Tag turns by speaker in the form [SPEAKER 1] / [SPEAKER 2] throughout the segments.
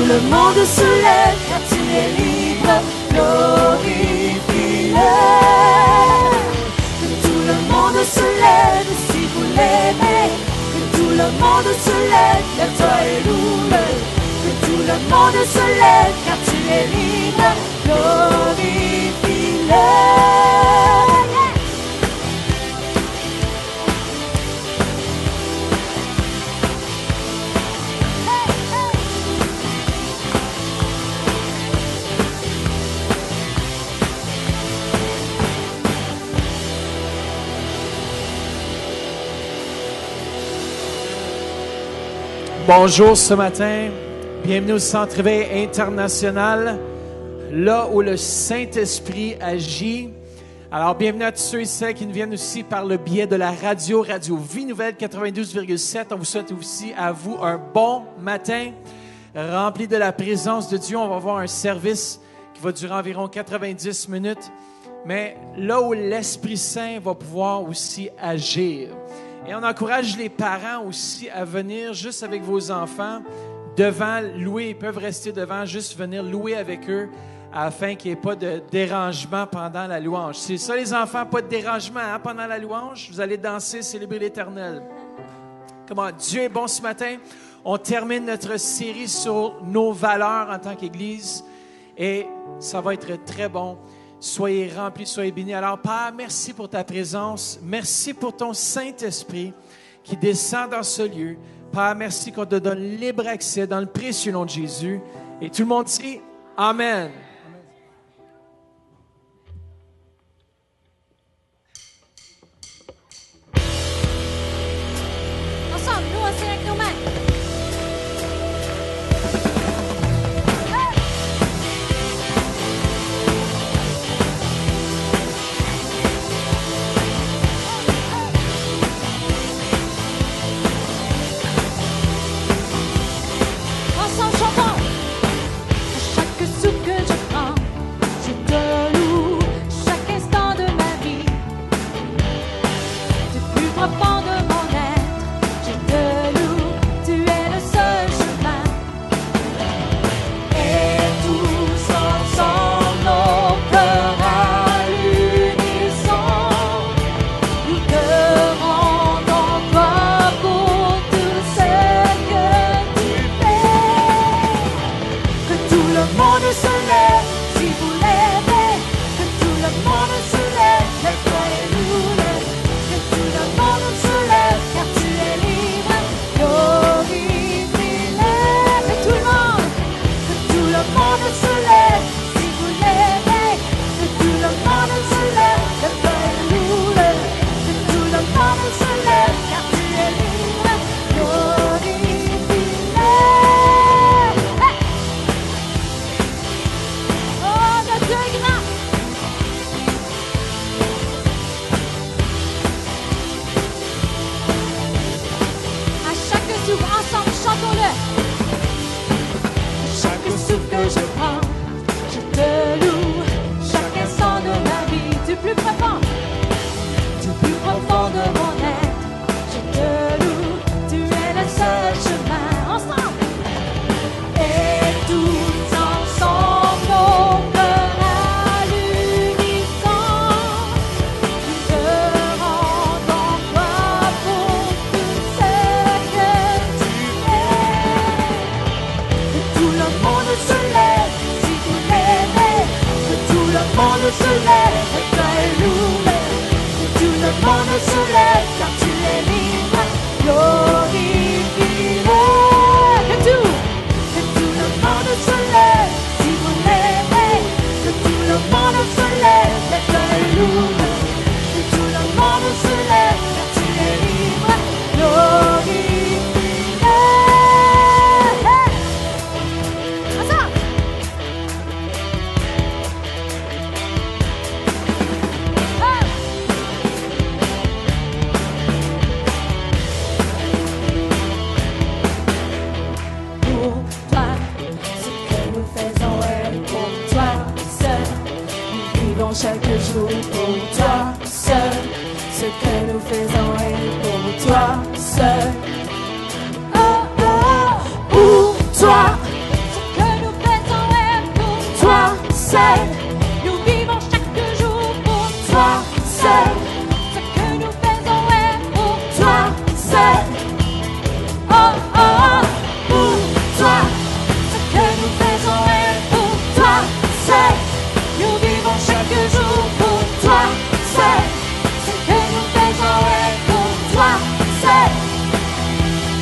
[SPEAKER 1] le monde se lève, car tu es libre, glorifie-le. Que tout le monde se lève, si vous l'aimez. Que tout le monde se lève, lève-toi et loue-le. Que tout le monde se lève, car tu es libre, glorifie-le.
[SPEAKER 2] Bonjour ce matin, bienvenue au Centre Éveil International, là où le Saint-Esprit agit. Alors bienvenue à tous ceux et celles qui nous viennent aussi par le biais de la Radio Vie Nouvelle 92,7. On vous souhaite aussi à vous un bon matin, rempli de la présence de Dieu. On va avoir un service qui va durer environ 90 minutes, mais là où l'Esprit Saint va pouvoir aussi agir. Et on encourage les parents aussi à venir juste avec vos enfants devant louer. Ils peuvent rester devant, juste venir louer avec eux afin qu'il n'y ait pas de dérangement pendant la louange. C'est ça les enfants, pas de dérangement pendant la louange. Vous allez danser, célébrer l'Éternel. Comment Dieu est bon ce matin. On termine notre série sur nos valeurs en tant qu'Église et ça va être très bon. Soyez remplis, soyez bénis. Alors, Père, merci pour ta présence. Merci pour ton Saint-Esprit qui descend dans ce lieu. Père, merci qu'on te donne libre accès dans le précieux nom de Jésus. Et tout le monde dit Amen.
[SPEAKER 1] Ensemble, nous aussi avec nos mains.
[SPEAKER 3] Pour toi,
[SPEAKER 1] seul. Nous vivons chaque jour pour toi seul. Ce que nous faisons est pour toi seul. Oh, oh, oh, pour toi. Ce que nous faisons est pour toi seul. Nous vivons chaque jour pour toi seul. Ce que nous faisons est pour toi seul.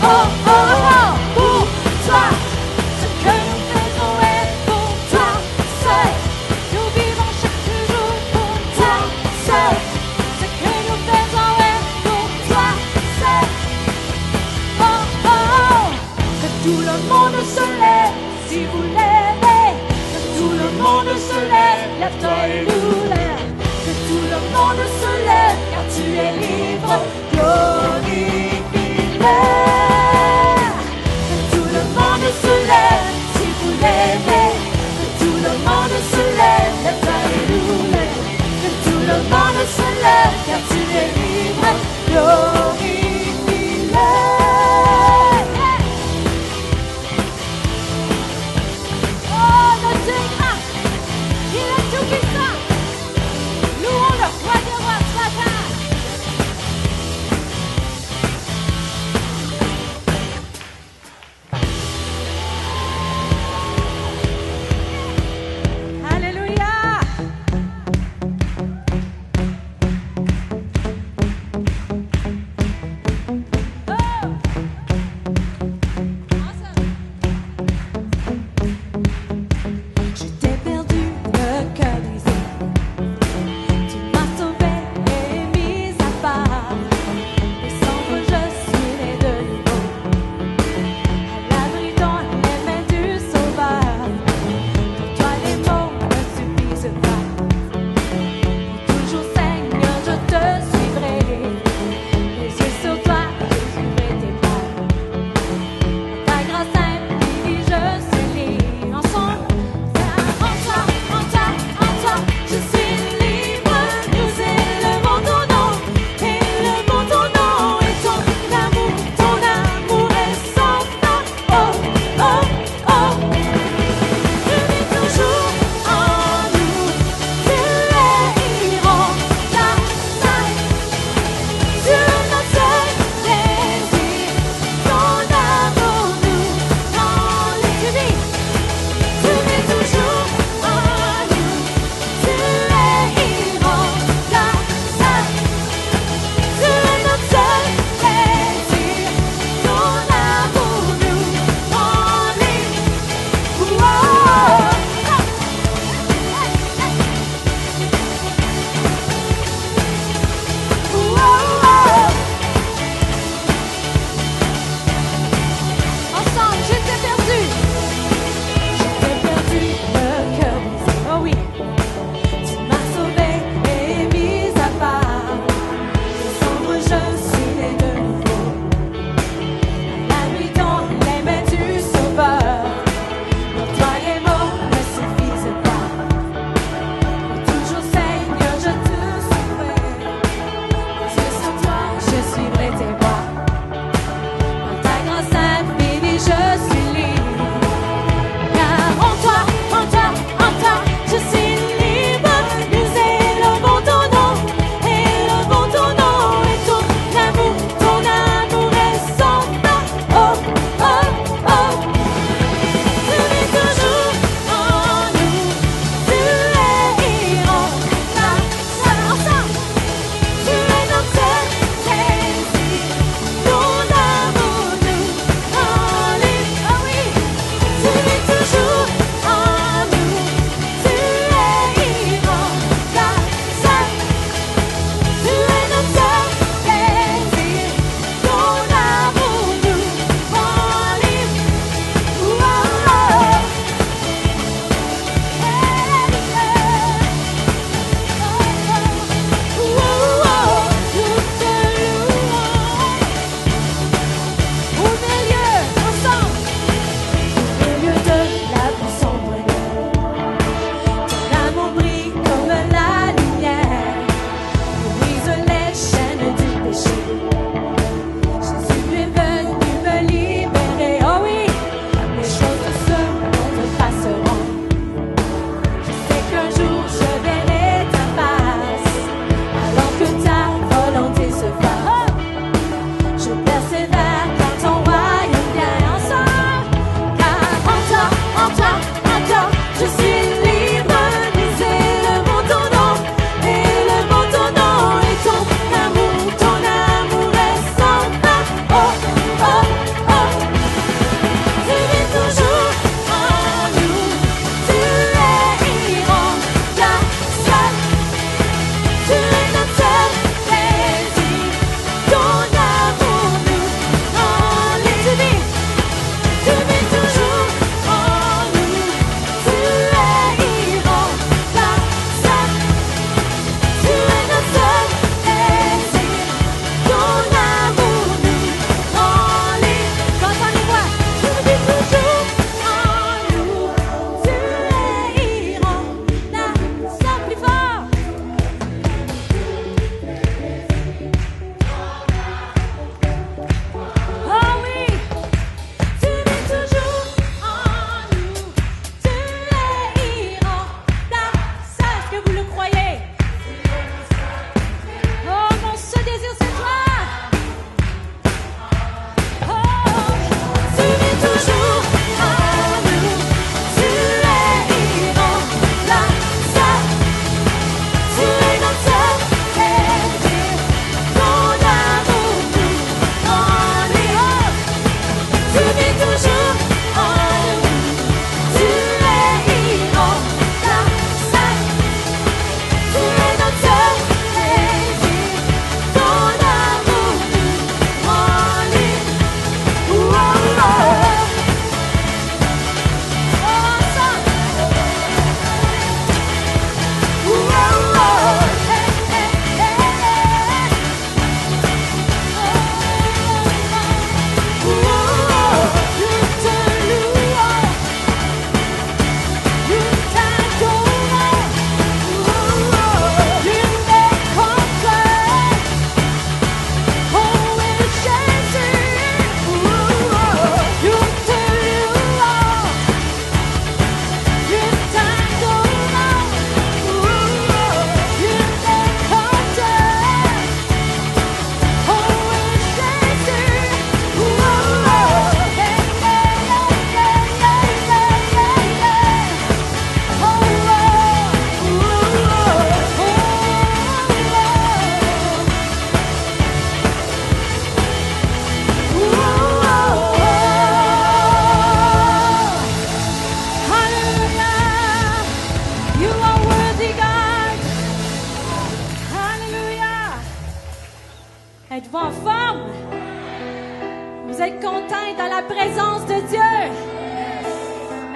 [SPEAKER 1] Oh, oh, oh, pour toi. Ce que nous faisons est pour toi seul. Nous vivons chaque jour pour toi seul. Ce que nous faisons est pour toi seul. Oh, oh, oh. Que tout le monde se lève si vous l'aimez. Que tout le monde se lève, lève-toi et loue-le. Que tout le monde se lève car tu es libre. Glorifie-le. Que tout le monde se lève si vous l'aimez. Que tout le monde se lève, lève-toi et loue-le. Que tout le monde se lève car tu es libre. Glorifie-le. Oh, notre Dieu est grand. Il est tout puissant. Louons le roi des rois ce matin.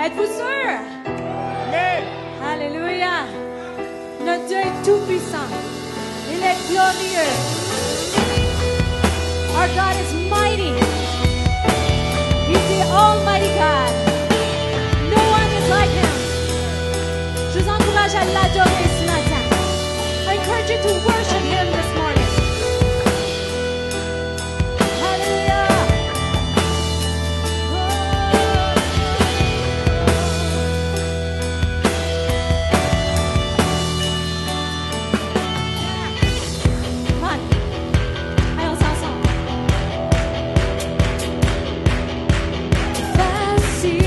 [SPEAKER 1] Êtes-vous sûr?
[SPEAKER 2] Amen.
[SPEAKER 1] Alléluia. Notre Dieu est tout-puissant. Il est glorieux. Our God is mighty. He's the Almighty God. No one is like Him. Je vous encourage à l'adorer ce matin. I encourage you to worship Him this morning. Hallelujah. Come on. Allons ensemble. Facile.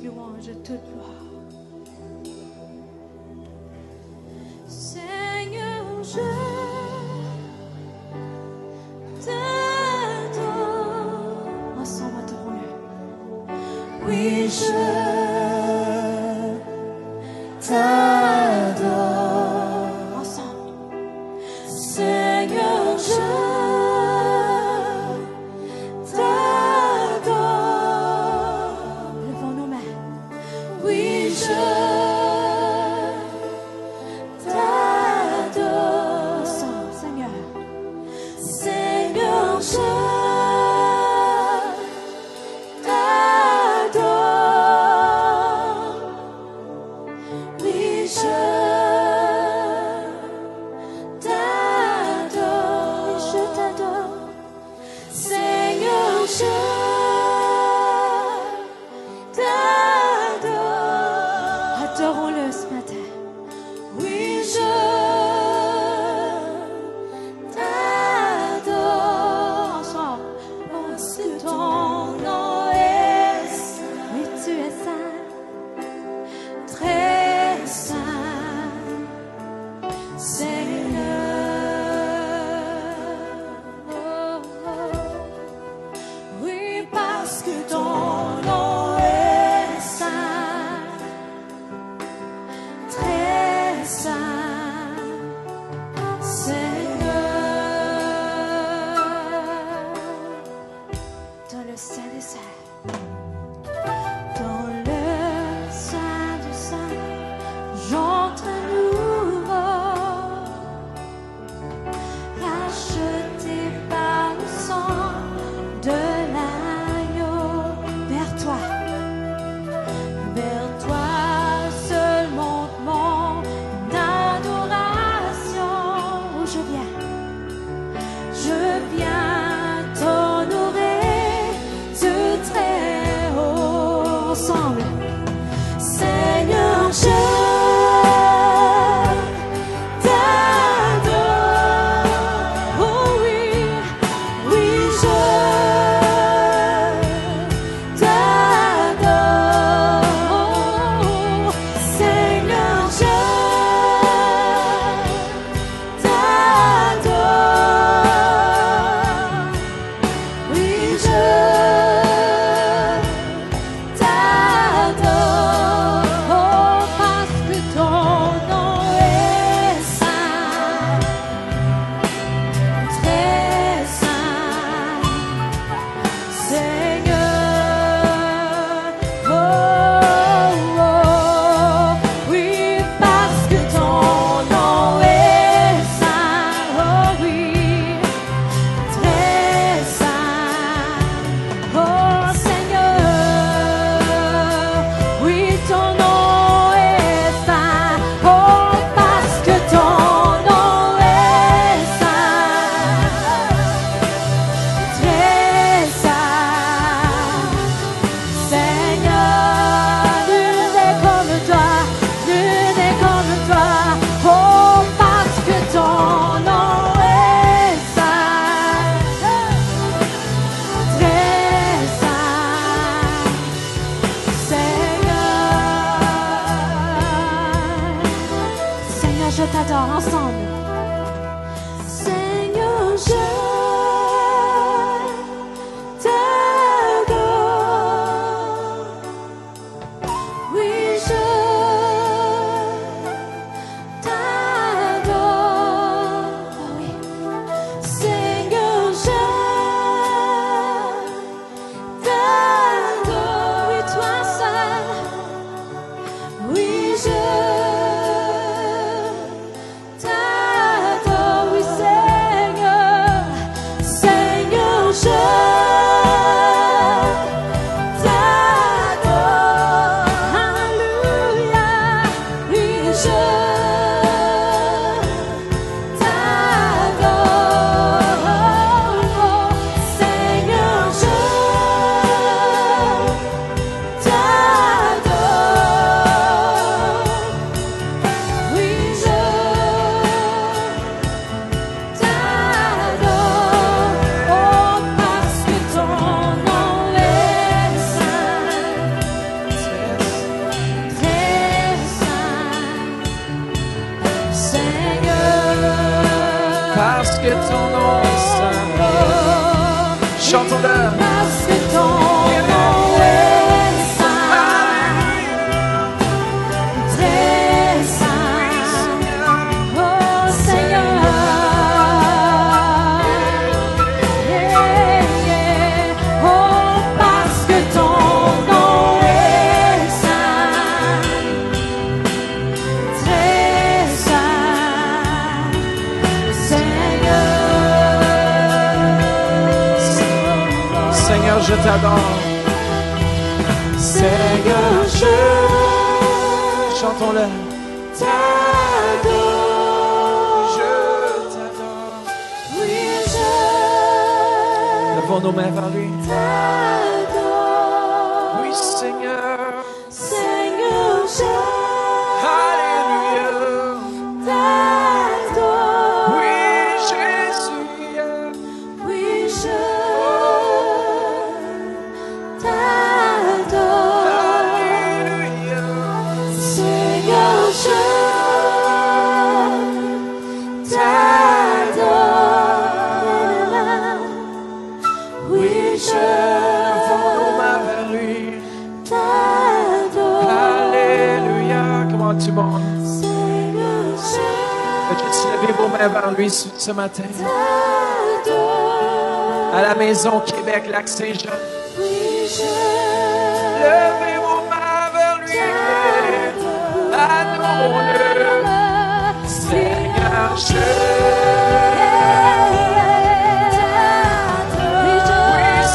[SPEAKER 1] louange et toute gloire. Seigneur, je t'adore. Ensemble, adorons-le. Oui, je t'adore. Ensemble. Seigneur, je t'adore. Levons nos mains. Oui, je t'adore. Ensemble, Seigneur. Seigneur, je t'adore. Oui, je t'adore. Oui, je t'adore. Seigneur, je t'adore. Adorons-le ce matin. Oui, je t'adore. Ensemble. Parce que ton nom est saint. Oui, tu es saint. Très saint. Seigneur. Oh, oh. Oui, parce que ton nom est saint. Très saint. Seigneur. Dans le Saint des Saints. Dans le Saint du Saint, j'entre à nouveau, racheté par le sang de l'agneau. Vers toi seul monte mon adoration. Où je viens t'honorer de très haut. Ensemble. Seigneur, je t'adore. Oh oui, oui, je t'adore. Seigneur, je t'adore. Oui, je t'adore. Oh, parce que ton nom est saint, très saint. Seigneur, oh, oh, oui, parce que ton nom est saint, oh oui, très saint. Oh Seigneur, oui, ton nom est saint, oh, parce que ton nom est saint, très saint. Seigneur, nul n'est comme toi, nul n'est comme toi. Oh, parce que ton nom est saint, très saint. Seigneur, je t'adore ensemble. Seigneur, je t'adore. Oui, je t'adore. Oh oui. Seigneur, je t'adore. Oui, toi seul. Oui, je t'adore.
[SPEAKER 2] que ton nom est saint. Chantons-le.
[SPEAKER 1] Parce que ton nom est saint, très saint, oh Seigneur. Yeah, yeah. Oh, parce que ton nom est saint, très saint,
[SPEAKER 2] Seigneur, je t'adore.
[SPEAKER 1] Seigneur, je
[SPEAKER 2] Chantons-le.
[SPEAKER 1] t'adore.
[SPEAKER 2] Je t'adore.
[SPEAKER 1] Oui, je
[SPEAKER 2] Levons nos mains vers lui.
[SPEAKER 1] t'adore.
[SPEAKER 2] Oui, Seigneur.
[SPEAKER 1] Seigneur, je
[SPEAKER 2] Alléluia.
[SPEAKER 1] t'adore.
[SPEAKER 2] Oui, Jésus.
[SPEAKER 1] Oui, je t'adore.
[SPEAKER 2] Alléluia.
[SPEAKER 1] Seigneur, je t'adore. Oui, je
[SPEAKER 2] Levons nos mains vers lui.
[SPEAKER 1] t'adore.
[SPEAKER 2] Alléluia. Comment tu montes?
[SPEAKER 1] Seigneur, je
[SPEAKER 2] Faites-vous lever vos mains vers lui ce matin.
[SPEAKER 1] t'adore.
[SPEAKER 2] À la maison Québec, Lac Saint-Jean.
[SPEAKER 1] Oui, je
[SPEAKER 2] Levez vos mains vers lui. Adorons-le. Seigneur, je Oui,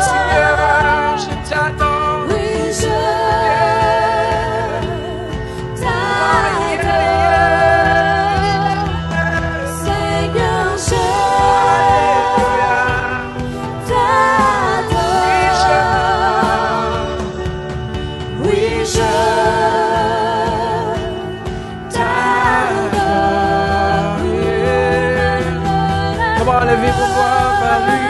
[SPEAKER 2] Seigneur, je t'adore.
[SPEAKER 1] Oui, je t'adore. Seigneur, je t'adore. Oui, je t'adore.
[SPEAKER 2] Comment levez vos voix vers lui?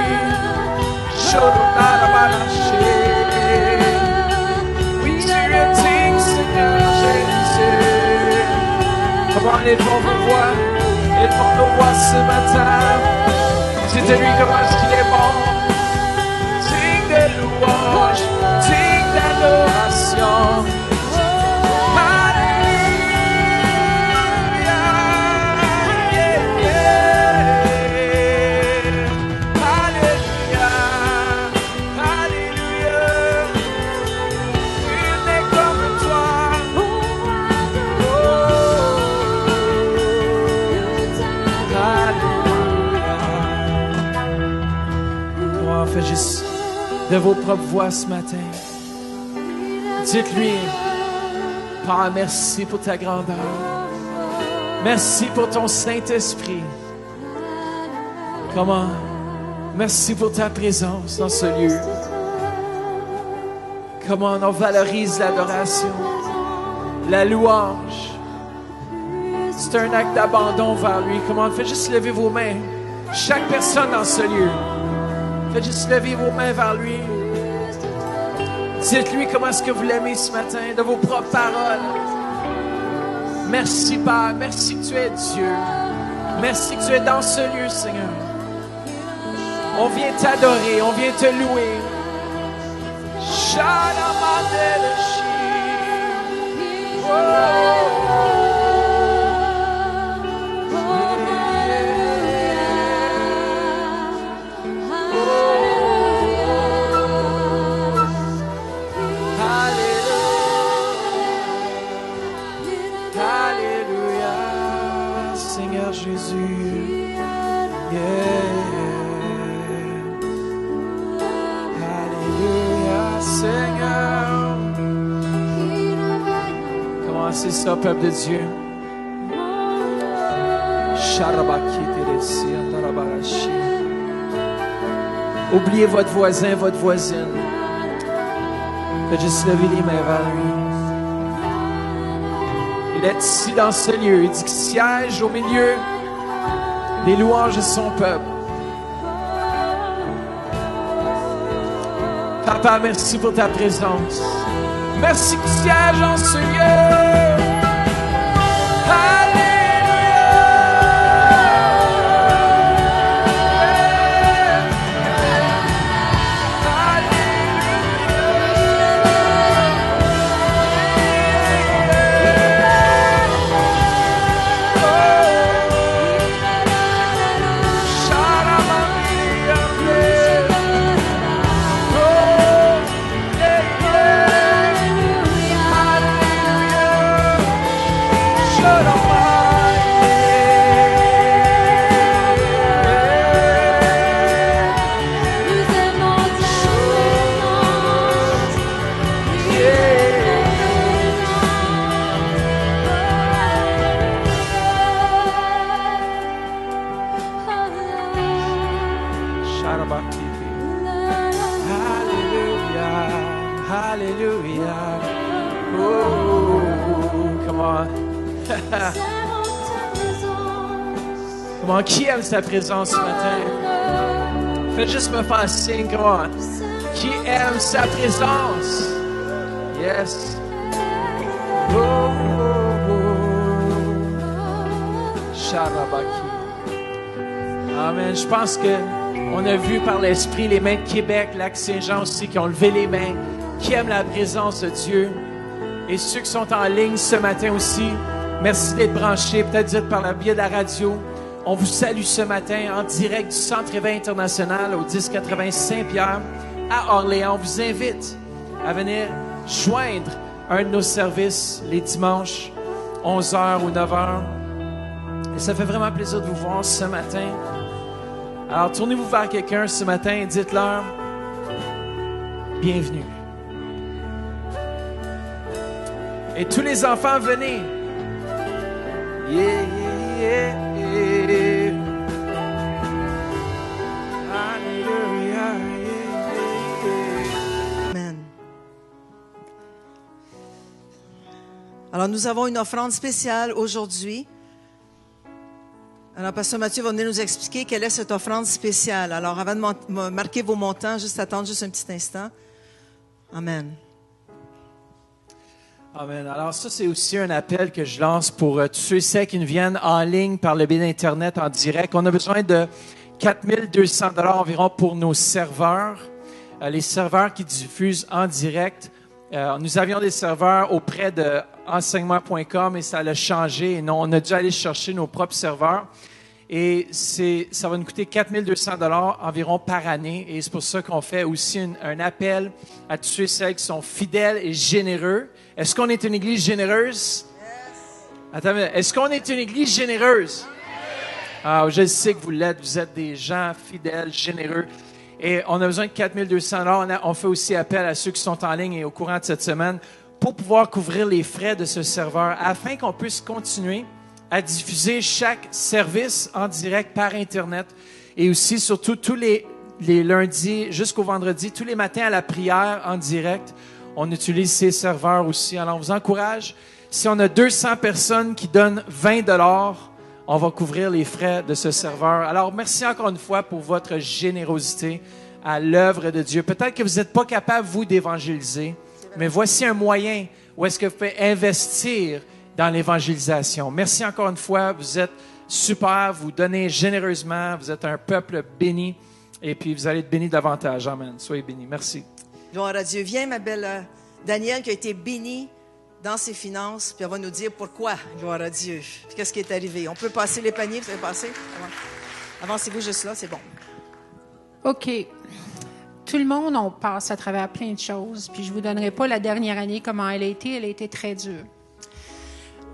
[SPEAKER 2] Oui, tu es digne, Seigneur Jésus. Comment élevons vos voix? Élevons nos voix ce matin. Dites-lui comment est-ce qu'il est bon. Digne de louange, digne d'adoration. Faites juste de vos propres voix ce matin. Dites-lui, Père, merci pour ta grandeur. Merci pour ton Saint-Esprit. Comment? Merci pour ta présence dans ce lieu. Comment on valorise l'adoration, la louange. C'est un acte d'abandon vers lui. Comment? Faites juste lever vos mains. Chaque personne dans ce lieu. Faites juste lever vos mains vers lui. Dites-lui comment est-ce que vous l'aimez ce matin, de vos propres paroles. Merci, Père. Merci que tu es Dieu. Merci que tu es dans ce lieu, Seigneur. On vient t'adorer, on vient te louer. Alléluia, Seigneur Jésus. Alléluia, Seigneur. Comment c'est ça, peuple de Dieu? Oubliez votre voisin, votre voisine. Faites juste lever les mains vers lui. Il est ici dans ce lieu. Il dit qu'il siège au milieu des louanges de son peuple. Papa, merci pour ta présence. Merci que tu sièges en ce lieu. Alléluia. on. Come on, qui aime sa présence ce matin? Faites juste me faire signe, come on. Qui aime sa présence? Yes. Oh, oh, oh. Sharabaki. Amen. Je pense qu'on a vu par l'Esprit les mains de Québec, Lac-Saint-Jean aussi, qui ont levé les mains, qui aiment la présence de Dieu. Et ceux qui sont en ligne ce matin aussi, merci d'être branchés. Peut-être vous êtes par le biais de la radio. On vous salue ce matin en direct du Centre Éveil International au 1080 Saint-Pierre à Orléans. On vous invite à venir joindre un de nos services les dimanches, 11h ou 9h. Et ça fait vraiment plaisir de vous voir ce matin. Alors, tournez-vous vers quelqu'un ce matin et dites-leur « Bienvenue ». Et tous les enfants, venez. Yeah, yeah, yeah. Hallelujah, yeah, yeah.
[SPEAKER 3] Amen. Alors, nous avons une offrande spéciale aujourd'hui. Alors, Pasteur Mathieu va venir nous expliquer quelle est cette offrande spéciale. Alors, avant de marquer vos montants, juste attendre juste un petit instant. Amen.
[SPEAKER 2] Amen. Alors ça, c'est aussi un appel que je lance pour tous ceux et celles qui nous viennent en ligne par le biais d'Internet en direct. On a besoin de 4 200 $ environ pour nos serveurs, les serveurs qui diffusent en direct. Nous avions des serveurs auprès de enseignement.com et ça a changé. Et non, on a dû aller chercher nos propres serveurs. Et ça va nous coûter 4 200 $ environ par année. Et c'est pour ça qu'on fait aussi un appel à tous ceux et celles qui sont fidèles et généreux. Est-ce qu'on est une église généreuse? Attends, est-ce qu'on est une église généreuse? Ah, je sais que vous l'êtes. Vous êtes des gens fidèles, généreux. Et on a besoin de 4 200 $. On fait aussi appel à ceux qui sont en ligne et au courant de cette semaine pour pouvoir couvrir les frais de ce serveur afin qu'on puisse continuer à diffuser chaque service en direct par Internet et aussi, surtout, tous les lundis jusqu'au vendredi, tous les matins à la prière en direct. On utilise ces serveurs aussi. Alors, on vous encourage. Si on a 200 personnes qui donnent 20 $, on va couvrir les frais de ce serveur. Alors, merci encore une fois pour votre générosité à l'œuvre de Dieu. Peut-être que vous n'êtes pas capable, vous, d'évangéliser, mais voici un moyen où est-ce que vous pouvez investir dans l'évangélisation. Merci encore une fois. Vous êtes super. Vous donnez généreusement. Vous êtes un peuple béni. Et puis, vous allez être bénis davantage. Amen. Soyez bénis. Merci.
[SPEAKER 3] Gloire à Dieu. Viens, ma belle Danielle, qui a été bénie dans ses finances, puis elle va nous dire pourquoi. Gloire à Dieu. Puis qu'est-ce qui est arrivé. On peut passer les paniers. Vous savez passer? Avancez-vous juste là. C'est bon.
[SPEAKER 4] OK. Tout le monde, on passe à travers plein de choses. Puis je ne vous donnerai pas la dernière année, comment elle a été. Elle a été très dure.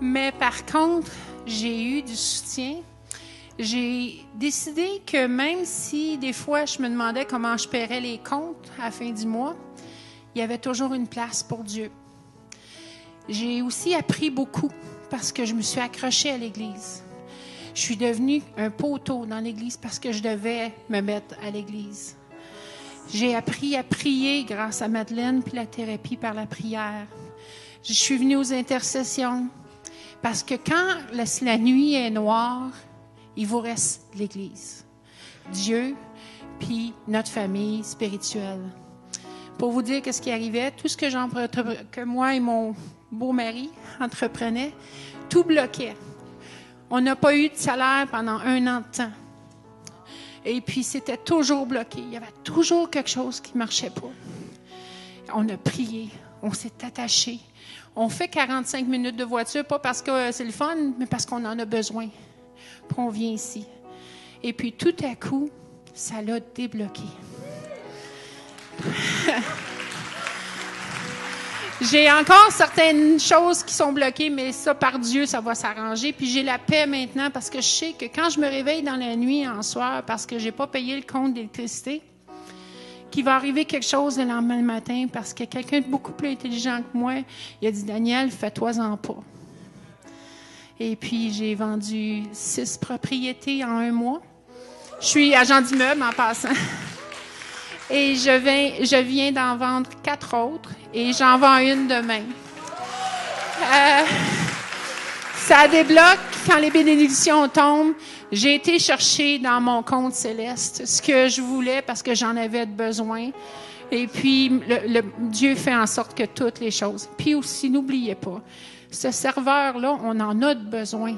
[SPEAKER 4] Mais par contre, j'ai eu du soutien. J'ai décidé que même si des fois je me demandais comment je paierais les comptes à la fin du mois, il y avait toujours une place pour Dieu. J'ai aussi appris beaucoup parce que je me suis accrochée à l'Église. Je suis devenue un poteau dans l'Église parce que je devais me mettre à l'Église. J'ai appris à prier grâce à Madeleine puis la thérapie par la prière. Je suis venue aux intercessions. Parce que quand la nuit est noire, il vous reste l'Église, Dieu, puis notre famille spirituelle. Pour vous dire ce qui arrivait, tout ce que moi et mon beau mari entreprenaient, tout bloquait. On n'a pas eu de salaire pendant 1 an de temps. Et puis, c'était toujours bloqué. Il y avait toujours quelque chose qui ne marchait pas. On a prié, on s'est attaché. On fait 45 minutes de voiture, pas parce que c'est le fun, mais parce qu'on en a besoin. Puis on vient ici. Et puis tout à coup, ça l'a débloqué. J'ai encore certaines choses qui sont bloquées, mais ça, par Dieu, ça va s'arranger. Puis j'ai la paix maintenant parce que je sais que quand je me réveille dans la nuit en soir parce que j'ai pas payé le compte d'électricité, qu'il va arriver quelque chose le lendemain matin parce que quelqu'un de beaucoup plus intelligent que moi, il a dit « Daniel, fais-toi-en pas ». Et puis, j'ai vendu 6 propriétés en 1 mois. Je suis agent d'immeuble en passant. Et je viens d'en vendre 4 autres et j'en vends une demain. Ça débloque quand les bénédictions tombent. J'ai été chercher dans mon compte céleste ce que je voulais parce que j'en avais besoin. Et puis, Dieu fait en sorte que toutes les choses. Puis aussi, n'oubliez pas, ce serveur-là, on en a besoin.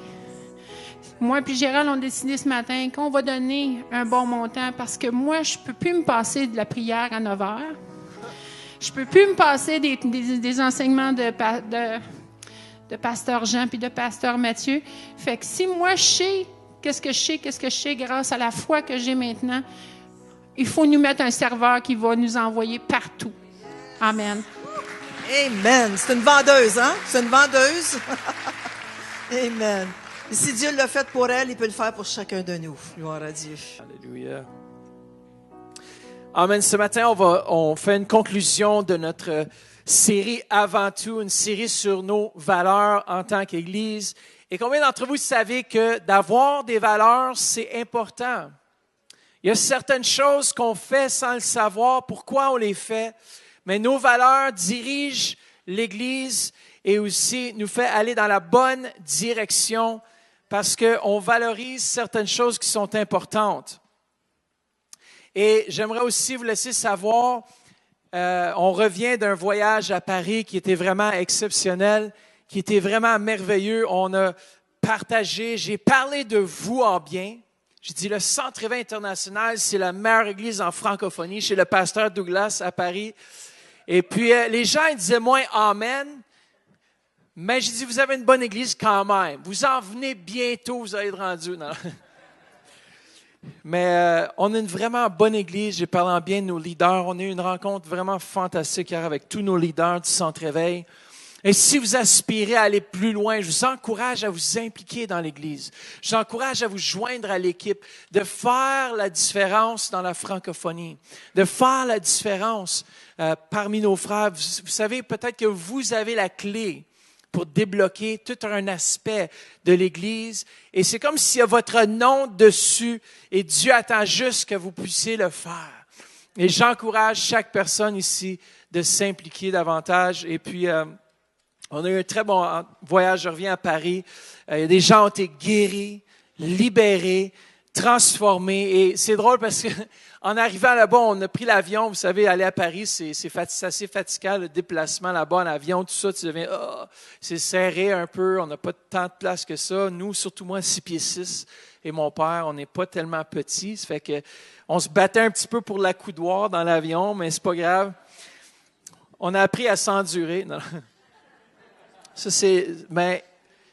[SPEAKER 4] Moi et Gérald, on a décidé ce matin qu'on va donner un bon montant parce que moi, je ne peux plus me passer de la prière à 9 heures. Je ne peux plus me passer des enseignements de pasteur Jean puis de pasteur Mathieu. Fait que si moi, je sais qu'est-ce que je sais grâce à la foi que j'ai maintenant, il faut nous mettre un serveur qui va nous envoyer partout. Amen.
[SPEAKER 3] Amen. C'est une vendeuse, hein? C'est une vendeuse. Amen. Et si Dieu l'a fait pour elle, il peut le faire pour chacun de nous. Gloire à Dieu.
[SPEAKER 2] Alléluia. Amen. Ce matin, on fait une conclusion de notre série Avant tout, une série sur nos valeurs en tant qu'Église. Et combien d'entre vous savez que d'avoir des valeurs, c'est important? Il y a certaines choses qu'on fait sans le savoir, pourquoi on les fait, mais nos valeurs dirigent l'Église et aussi nous fait aller dans la bonne direction parce qu'on valorise certaines choses qui sont importantes. Et j'aimerais aussi vous laisser savoir, on revient d'un voyage à Paris qui était vraiment exceptionnel, qui était vraiment merveilleux. On a partagé, j'ai parlé de vous en bien. J'ai dit, le Centre Éveil International, c'est la meilleure église en francophonie chez le pasteur Douglas à Paris. Et puis, les gens ils disaient moins « Amen », mais j'ai dit, vous avez une bonne église quand même. Vous en venez bientôt, vous allez être rendus. Non. Mais on a une vraiment bonne église. J'ai parlé en bien de nos leaders. On a eu une rencontre vraiment fantastique hier avec tous nos leaders du Centre Éveil. Et si vous aspirez à aller plus loin, je vous encourage à vous impliquer dans l'Église. Je vous encourage à vous joindre à l'équipe, de faire la différence dans la francophonie, de faire la différence parmi nos frères. Vous savez, peut-être que vous avez la clé pour débloquer tout un aspect de l'Église. Et c'est comme s'il y a votre nom dessus et Dieu attend juste que vous puissiez le faire. Et j'encourage chaque personne ici de s'impliquer davantage. Et puis, on a eu un très bon voyage. Je reviens à Paris. Des gens ont été guéris, libérés, transformés. Et c'est drôle parce que en arrivant là-bas, on a pris l'avion. Vous savez, aller à Paris, c'est assez fatigant, le déplacement là-bas en avion, tout ça. Tu deviens, c'est serré un peu. On n'a pas tant de place que ça. Nous, surtout moi, 6 pieds 6 et mon père, on n'est pas tellement petits. Ça fait que on se battait un petit peu pour l'accoudoir dans l'avion, mais c'est pas grave. On a appris à s'endurer. Non. Ça, mais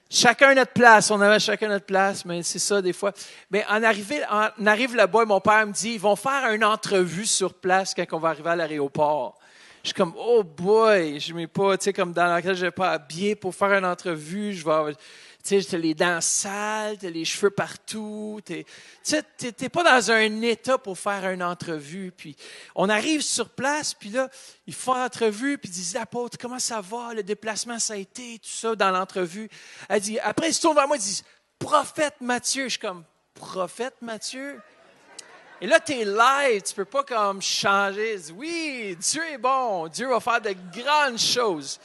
[SPEAKER 2] chacun notre place. On avait chacun notre place, mais c'est ça des fois. Mais on arrive là-bas et mon père me dit, ils vont faire une entrevue sur place quand on va arriver à l'aéroport. Je suis comme, oh boy, je ne mets pas, tu sais, comme dans laquelle je n'ai pas habillé pour faire une entrevue. Je vais, tu sais, t'as les dents sales, t'as les cheveux partout. Tu sais, t'es pas dans un état pour faire une entrevue. Puis on arrive sur place, puis là, ils font l'entrevue, puis ils disent, l'apôtre, comment ça va? Le déplacement, ça a été, tout ça, dans l'entrevue. Elle dit, après, ils se tournent vers moi, ils disent, prophète Matthieu. Je suis comme, prophète Matthieu? Et là, tu es live, tu peux pas comme changer. Dis, oui, Dieu est bon, Dieu va faire de grandes choses.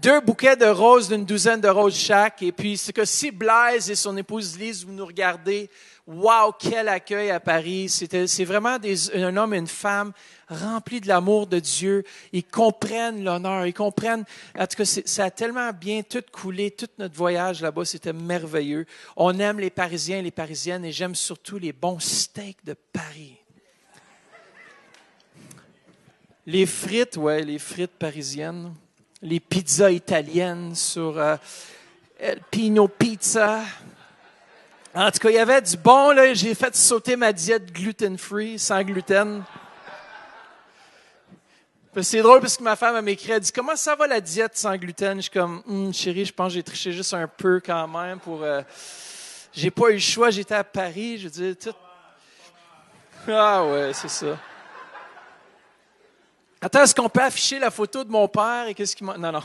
[SPEAKER 2] 2 bouquets de roses, d'une douzaine de roses chaque. Et puis, c'est que si Blaise et son épouse Lise, vous nous regardez, wow, quel accueil à Paris. C'est vraiment un homme et une femme remplis de l'amour de Dieu. Ils comprennent l'honneur, ils comprennent. En tout cas, ça a tellement bien tout coulé, tout notre voyage là-bas, c'était merveilleux. On aime les Parisiens et les Parisiennes et j'aime surtout les bons steaks de Paris. Les frites, ouais, les frites parisiennes. Les pizzas italiennes sur El Pino Pizza. En tout cas, il y avait du bon, là. J'ai fait sauter ma diète gluten-free, sans gluten. C'est drôle parce que ma femme m'a écrit, elle dit, comment ça va la diète sans gluten? Je suis comme, chérie, je pense que j'ai triché juste un peu quand même pour... j'ai pas eu le choix, j'étais à Paris, je veux dire, tout... Ah ouais, c'est ça. Attends, est-ce qu'on peut afficher la photo de mon père et qu'est-ce qu'il m'a... Non.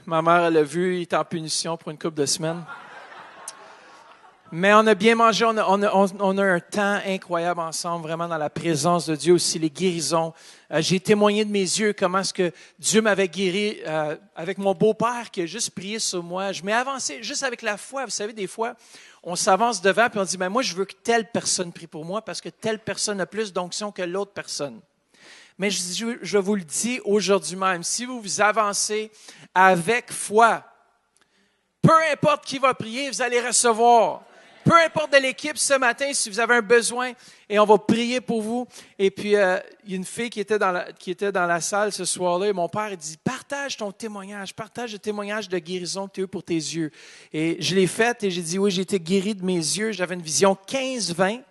[SPEAKER 2] Ma mère, elle l'a vu, il est en punition pour une couple de semaines. Mais on a bien mangé, on a un temps incroyable ensemble, vraiment dans la présence de Dieu, aussi les guérisons. J'ai témoigné de mes yeux comment est-ce que Dieu m'avait guéri avec mon beau-père qui a juste prié sur moi. Je m'ai avancé juste avec la foi. Vous savez, des fois, on s'avance devant puis on dit, ben moi, je veux que telle personne prie pour moi parce que telle personne a plus d'onction que l'autre personne. Mais je vous le dis aujourd'hui même, si vous vous avancez avec foi, peu importe qui va prier, vous allez recevoir. Peu importe de l'équipe ce matin, si vous avez un besoin, et on va prier pour vous. Et puis, il y a une fille qui était dans la salle ce soir-là, et mon père il dit, partage ton témoignage, partage le témoignage de guérison que tu as eu pour tes yeux. Et je l'ai fait et j'ai dit, oui, j'ai été guéri de mes yeux. J'avais une vision 15-20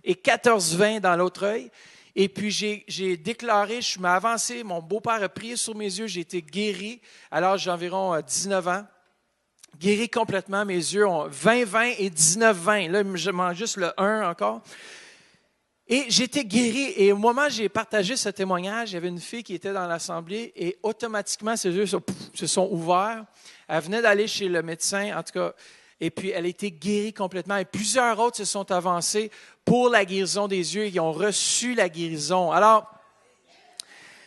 [SPEAKER 2] et 14-20 dans l'autre œil. Et puis, j'ai déclaré, je m'ai avancé, mon beau-père a prié sur mes yeux, j'ai été guéri à l'âge d'environ 19 ans. Guéri complètement, mes yeux ont 20-20 et 19-20. Là, je mange juste le 1 encore. Et j'étais guéri. Et au moment où j'ai partagé ce témoignage, il y avait une fille qui était dans l'assemblée et automatiquement, ses yeux se sont ouverts. Elle venait d'aller chez le médecin, en tout cas. Et puis, elle a été guérie complètement. Et plusieurs autres se sont avancés pour la guérison des yeux. Ils ont reçu la guérison. Alors,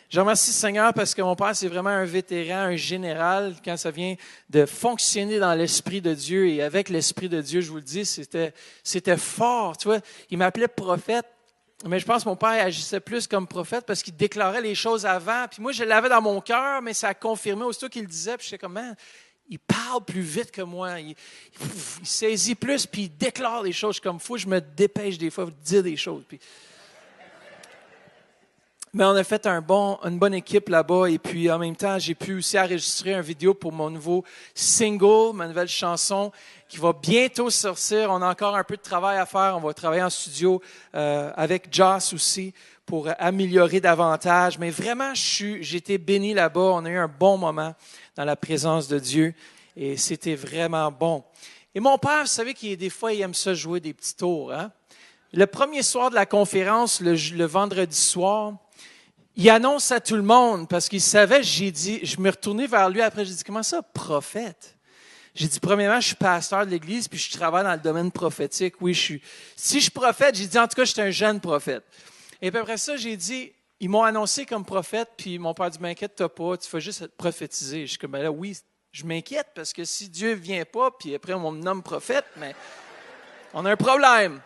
[SPEAKER 2] je remercie le Seigneur parce que mon père, c'est vraiment un vétéran, un général, quand ça vient de fonctionner dans l'Esprit de Dieu. Et avec l'Esprit de Dieu, je vous le dis, c'était fort. Tu vois, il m'appelait prophète, mais je pense que mon père agissait plus comme prophète parce qu'il déclarait les choses avant. Puis moi, je l'avais dans mon cœur, mais ça a confirmé aussitôt qu'il le disait. Puis j'étais comme, man, il parle plus vite que moi. Il saisit plus, puis il déclare les choses comme il faut. Je me dépêche des fois de dire des choses. Puis... Mais on a fait une bonne équipe là-bas et puis en même temps, j'ai pu aussi enregistrer une vidéo pour mon nouveau single, ma nouvelle chanson qui va bientôt sortir. On a encore un peu de travail à faire. On va travailler en studio avec Joss aussi pour améliorer davantage. Mais vraiment, j'ai été béni là-bas. On a eu un bon moment dans la présence de Dieu et c'était vraiment bon. Et mon père, vous savez des fois, il aime ça jouer des petits tours. Hein? Le premier soir de la conférence, le vendredi soir, il annonce à tout le monde, parce qu'il savait, je me retournais vers lui après, j'ai dit, comment ça, prophète? J'ai dit, premièrement, je suis pasteur de l'Église, puis je travaille dans le domaine prophétique. Oui, si je suis prophète, j'ai dit, en tout cas, je suis un jeune prophète. Et puis après ça, j'ai dit, ils m'ont annoncé comme prophète, puis mon père dit, m'inquiète-toi pas, tu fais juste prophétiser. Je suis comme, ben là, oui, je m'inquiète, parce que si Dieu ne vient pas, puis après, on me nomme prophète, mais on a un problème.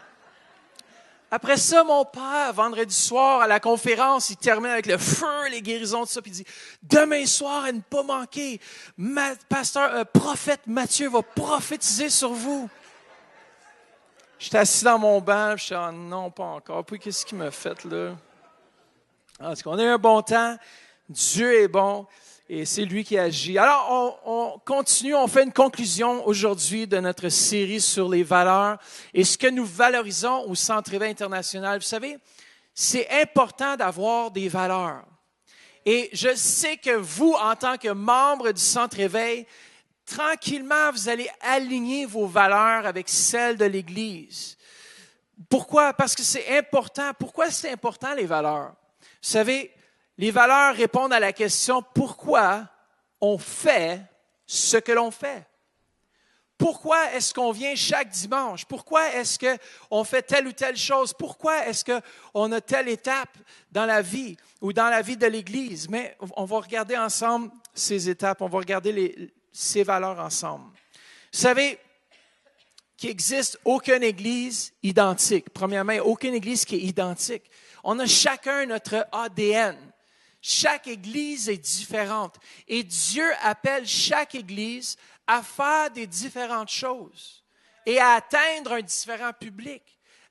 [SPEAKER 2] Après ça, mon père, vendredi soir, à la conférence, il termine avec le feu, les guérisons, tout ça, puis il dit, demain soir, à ne pas manquer, prophète Matthieu va prophétiser sur vous. J'étais assis dans mon banc, je suis dit, non, pas encore. Puis qu'est-ce qu'il m'a fait, là? En tout cas, on a eu un bon temps, Dieu est bon. Et c'est lui qui agit. Alors, on continue, on fait une conclusion aujourd'hui de notre série sur les valeurs et ce que nous valorisons au Centre Éveil International. Vous savez, c'est important d'avoir des valeurs. Et je sais que vous, en tant que membre du Centre Éveil, tranquillement, vous allez aligner vos valeurs avec celles de l'Église. Pourquoi? Parce que c'est important. Pourquoi c'est important, les valeurs? Vous savez, les valeurs répondent à la question pourquoi on fait ce que l'on fait. Pourquoi est-ce qu'on vient chaque dimanche? Pourquoi est-ce qu'on fait telle ou telle chose? Pourquoi est-ce qu'on a telle étape dans la vie ou dans la vie de l'Église? Mais on va regarder ensemble ces étapes, on va regarder ces valeurs ensemble. Vous savez qu'il n'existe aucune Église identique. Premièrement, il n'y a aucune Église qui est identique. On a chacun notre ADN. Chaque Église est différente et Dieu appelle chaque Église à faire des différentes choses et à atteindre un différent public.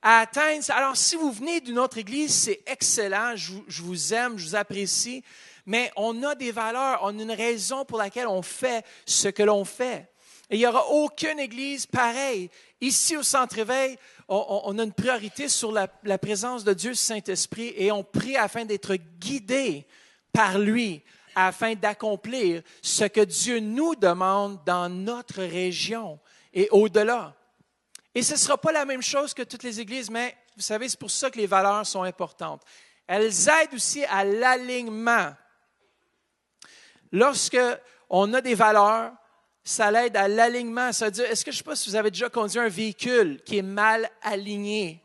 [SPEAKER 2] Alors, si vous venez d'une autre Église, c'est excellent, je vous aime, je vous apprécie, mais on a des valeurs, on a une raison pour laquelle on fait ce que l'on fait. Et il n'y aura aucune Église pareille. Ici, au Centre Éveil, on a une priorité sur la présence de Dieu, Saint-Esprit, et on prie afin d'être guidés par lui, afin d'accomplir ce que Dieu nous demande dans notre région et au-delà. Et ce ne sera pas la même chose que toutes les églises, mais vous savez, c'est pour ça que les valeurs sont importantes. Elles aident aussi à l'alignement. Lorsque on a des valeurs, ça l'aide à l'alignement. Ça veut dire, est-ce que je ne sais pas si vous avez déjà conduit un véhicule qui est mal aligné?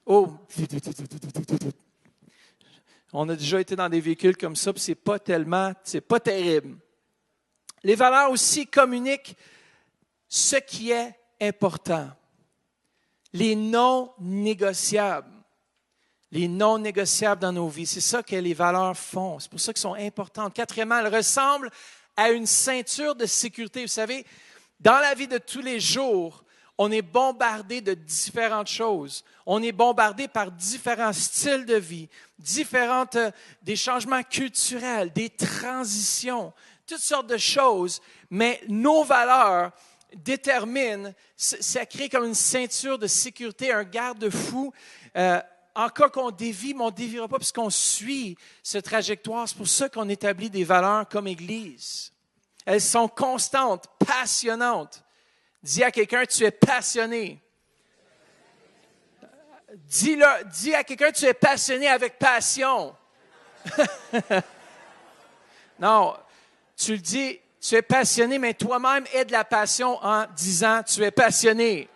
[SPEAKER 2] Oh! On a déjà été dans des véhicules comme ça, puis c'est pas terrible. Les valeurs aussi communiquent ce qui est important. Les non négociables. Les non négociables dans nos vies. C'est ça que les valeurs font. C'est pour ça qu'elles sont importantes. Quatrièmement, elles ressemblent à une ceinture de sécurité. Vous savez, dans la vie de tous les jours, on est bombardé de différentes choses. On est bombardé par différents styles de vie, des changements culturels, des transitions, toutes sortes de choses. Mais nos valeurs déterminent, ça crée comme une ceinture de sécurité, un garde-fou. En cas qu'on dévie, mais on ne déviera pas puisqu'on suit cette trajectoire. C'est pour ça qu'on établit des valeurs comme Église. Elles sont constantes, passionnantes. Dis à quelqu'un, tu es passionné. Dis à quelqu'un, tu es passionné avec passion. Non, tu le dis, tu es passionné, mais toi-même aie de la passion en disant, tu es passionné.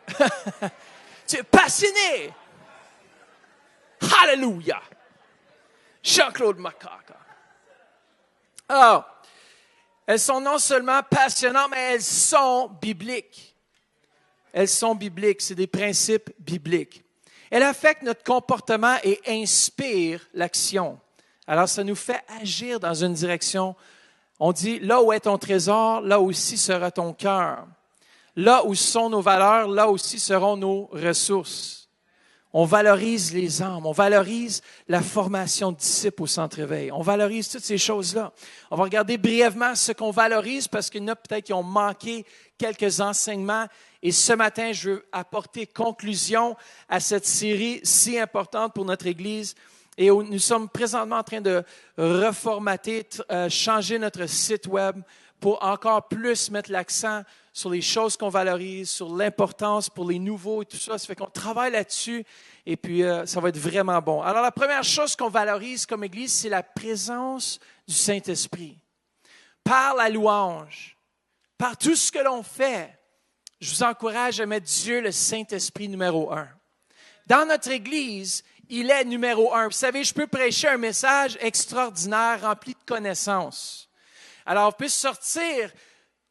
[SPEAKER 2] Tu es passionné. Hallelujah! Jean-Claude Macaca. Alors, elles sont non seulement passionnantes, mais elles sont bibliques. Elles sont bibliques, c'est des principes bibliques. Elles affectent notre comportement et inspirent l'action. Alors, ça nous fait agir dans une direction. On dit, là où est ton trésor, là aussi sera ton cœur. Là où sont nos valeurs, là aussi seront nos ressources. On valorise les âmes, on valorise la formation de disciples au Centre-Éveil. On valorise toutes ces choses-là. On va regarder brièvement ce qu'on valorise parce qu'il y en a peut-être qui ont manqué quelques enseignements. Et ce matin, je veux apporter conclusion à cette série si importante pour notre Église. Et nous sommes présentement en train de reformater, changer notre site web pour encore plus mettre l'accent sur les choses qu'on valorise, sur l'importance pour les nouveaux et tout ça. Ça fait qu'on travaille là-dessus et puis ça va être vraiment bon. Alors, la première chose qu'on valorise comme Église, c'est la présence du Saint-Esprit. Par la louange, par tout ce que l'on fait, je vous encourage à mettre Dieu, le Saint-Esprit, numéro 1. Dans notre Église, il est numéro 1. Vous savez, je peux prêcher un message extraordinaire, rempli de connaissances. Alors, on peut sortir,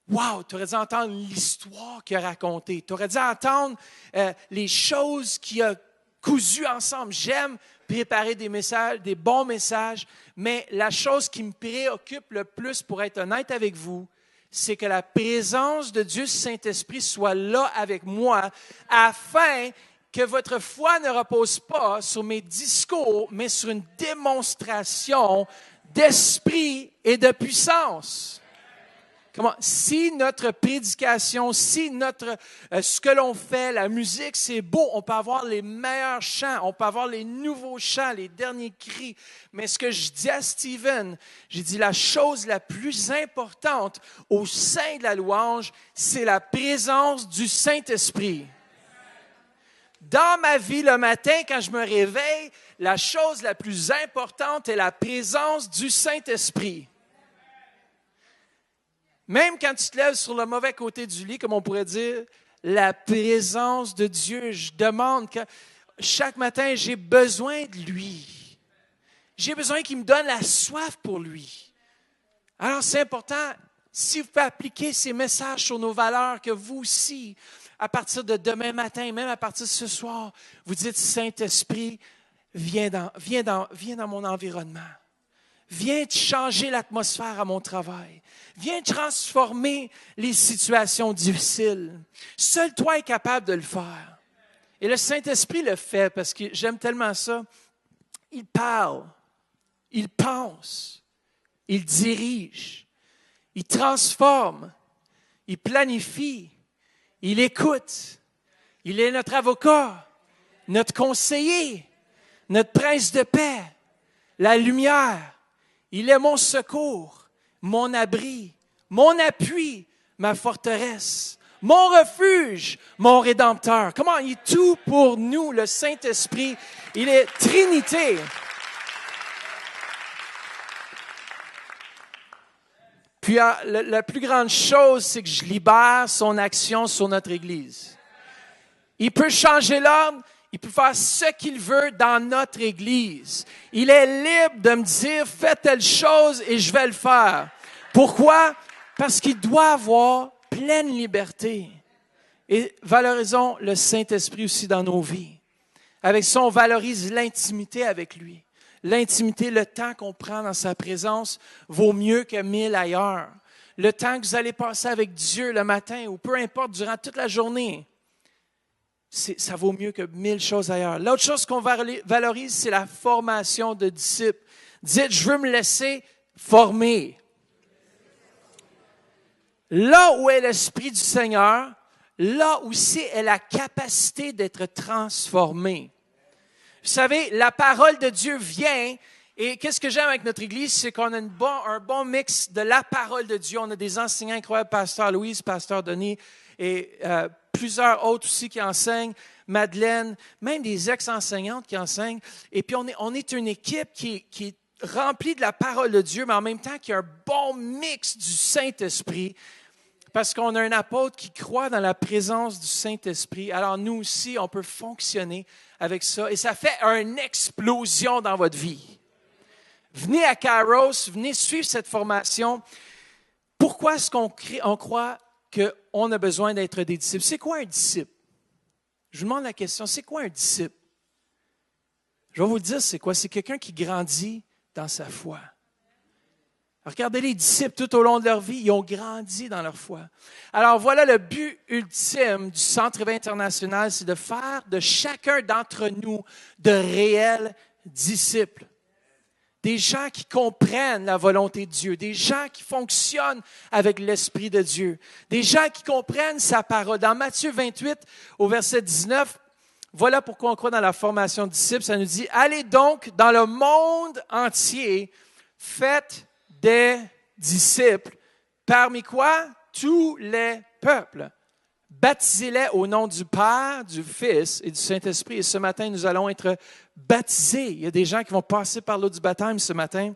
[SPEAKER 2] wow, tu aurais dû entendre l'histoire qu'il a racontée. Tu aurais dû entendre les choses qu'il a cousues ensemble. J'aime préparer des messages, des bons messages, mais la chose qui me préoccupe le plus, pour être honnête avec vous, c'est que la présence de Dieu Saint-Esprit soit là avec moi afin que votre foi ne repose pas sur mes discours, mais sur une démonstration d'esprit et de puissance. Comment? Si notre prédication, si ce que l'on fait, la musique, c'est beau, on peut avoir les meilleurs chants, on peut avoir les nouveaux chants, les derniers cris. Mais ce que je dis à Stephen, j'ai dit la chose la plus importante au sein de la louange, c'est la présence du Saint-Esprit. Dans ma vie, le matin, quand je me réveille, la chose la plus importante est la présence du Saint-Esprit. Même quand tu te lèves sur le mauvais côté du lit, comme on pourrait dire, la présence de Dieu, je demande que chaque matin, j'ai besoin de lui. J'ai besoin qu'il me donne la soif pour lui. Alors, c'est important, si vous pouvez appliquer ces messages sur nos valeurs, que vous aussi, à partir de demain matin, même à partir de ce soir, vous dites, Saint-Esprit, viens dans mon environnement. Viens changer l'atmosphère à mon travail. Viens transformer les situations difficiles. Seul toi es capable de le faire. Et le Saint-Esprit le fait parce que j'aime tellement ça. Il parle, il pense, il dirige, il transforme, il planifie, il écoute. Il est notre avocat, notre conseiller, notre prince de paix, la lumière. Il est mon secours, mon abri, mon appui, ma forteresse, mon refuge, mon rédempteur. Comment il est tout pour nous, le Saint-Esprit. Il est Trinité. Puis la plus grande chose, c'est que je libère son action sur notre Église. Il peut changer l'ordre, il peut faire ce qu'il veut dans notre Église. Il est libre de me dire, fais telle chose et je vais le faire. Pourquoi? Parce qu'il doit avoir pleine liberté. Et valorisons le Saint-Esprit aussi dans nos vies. Avec ça, on valorise l'intimité avec lui. L'intimité, le temps qu'on prend dans sa présence vaut mieux que 1000 ailleurs. Le temps que vous allez passer avec Dieu le matin ou peu importe durant toute la journée, ça vaut mieux que 1000 choses ailleurs. L'autre chose qu'on valorise, c'est la formation de disciples. Dites, je veux me laisser former. Là où est l'Esprit du Seigneur, là aussi est la capacité d'être transformé. Vous savez, la parole de Dieu vient, et qu'est-ce que j'aime avec notre Église, c'est qu'on a un bon mix de la parole de Dieu. On a des enseignants incroyables, Pasteur Louise, Pasteur Denis, et plusieurs autres aussi qui enseignent, Madeleine, même des ex-enseignantes qui enseignent. Et puis on est une équipe qui est remplie de la parole de Dieu, mais en même temps qui a un bon mix du Saint-Esprit. Parce qu'on a un apôtre qui croit dans la présence du Saint-Esprit. Alors nous aussi, on peut fonctionner avec ça. Et ça fait une explosion dans votre vie. Venez à Kairos, venez suivre cette formation. Pourquoi est-ce qu'on croit qu'on a besoin d'être des disciples? C'est quoi un disciple? Je vous demande la question, c'est quoi un disciple? Je vais vous le dire, c'est quoi? C'est quelqu'un qui grandit dans sa foi. Regardez les disciples tout au long de leur vie, ils ont grandi dans leur foi. Alors voilà le but ultime du Centre Éveil International, c'est de faire de chacun d'entre nous de réels disciples. Des gens qui comprennent la volonté de Dieu, des gens qui fonctionnent avec l'Esprit de Dieu, des gens qui comprennent sa parole. Dans Matthieu 28, au verset 19, voilà pourquoi on croit dans la formation de disciples. Ça nous dit, « Allez donc dans le monde entier, faites des disciples. Parmi quoi? Tous les peuples. Baptisez-les au nom du Père, du Fils et du Saint-Esprit. » Et ce matin, nous allons être baptisés. Il y a des gens qui vont passer par l'eau du baptême ce matin.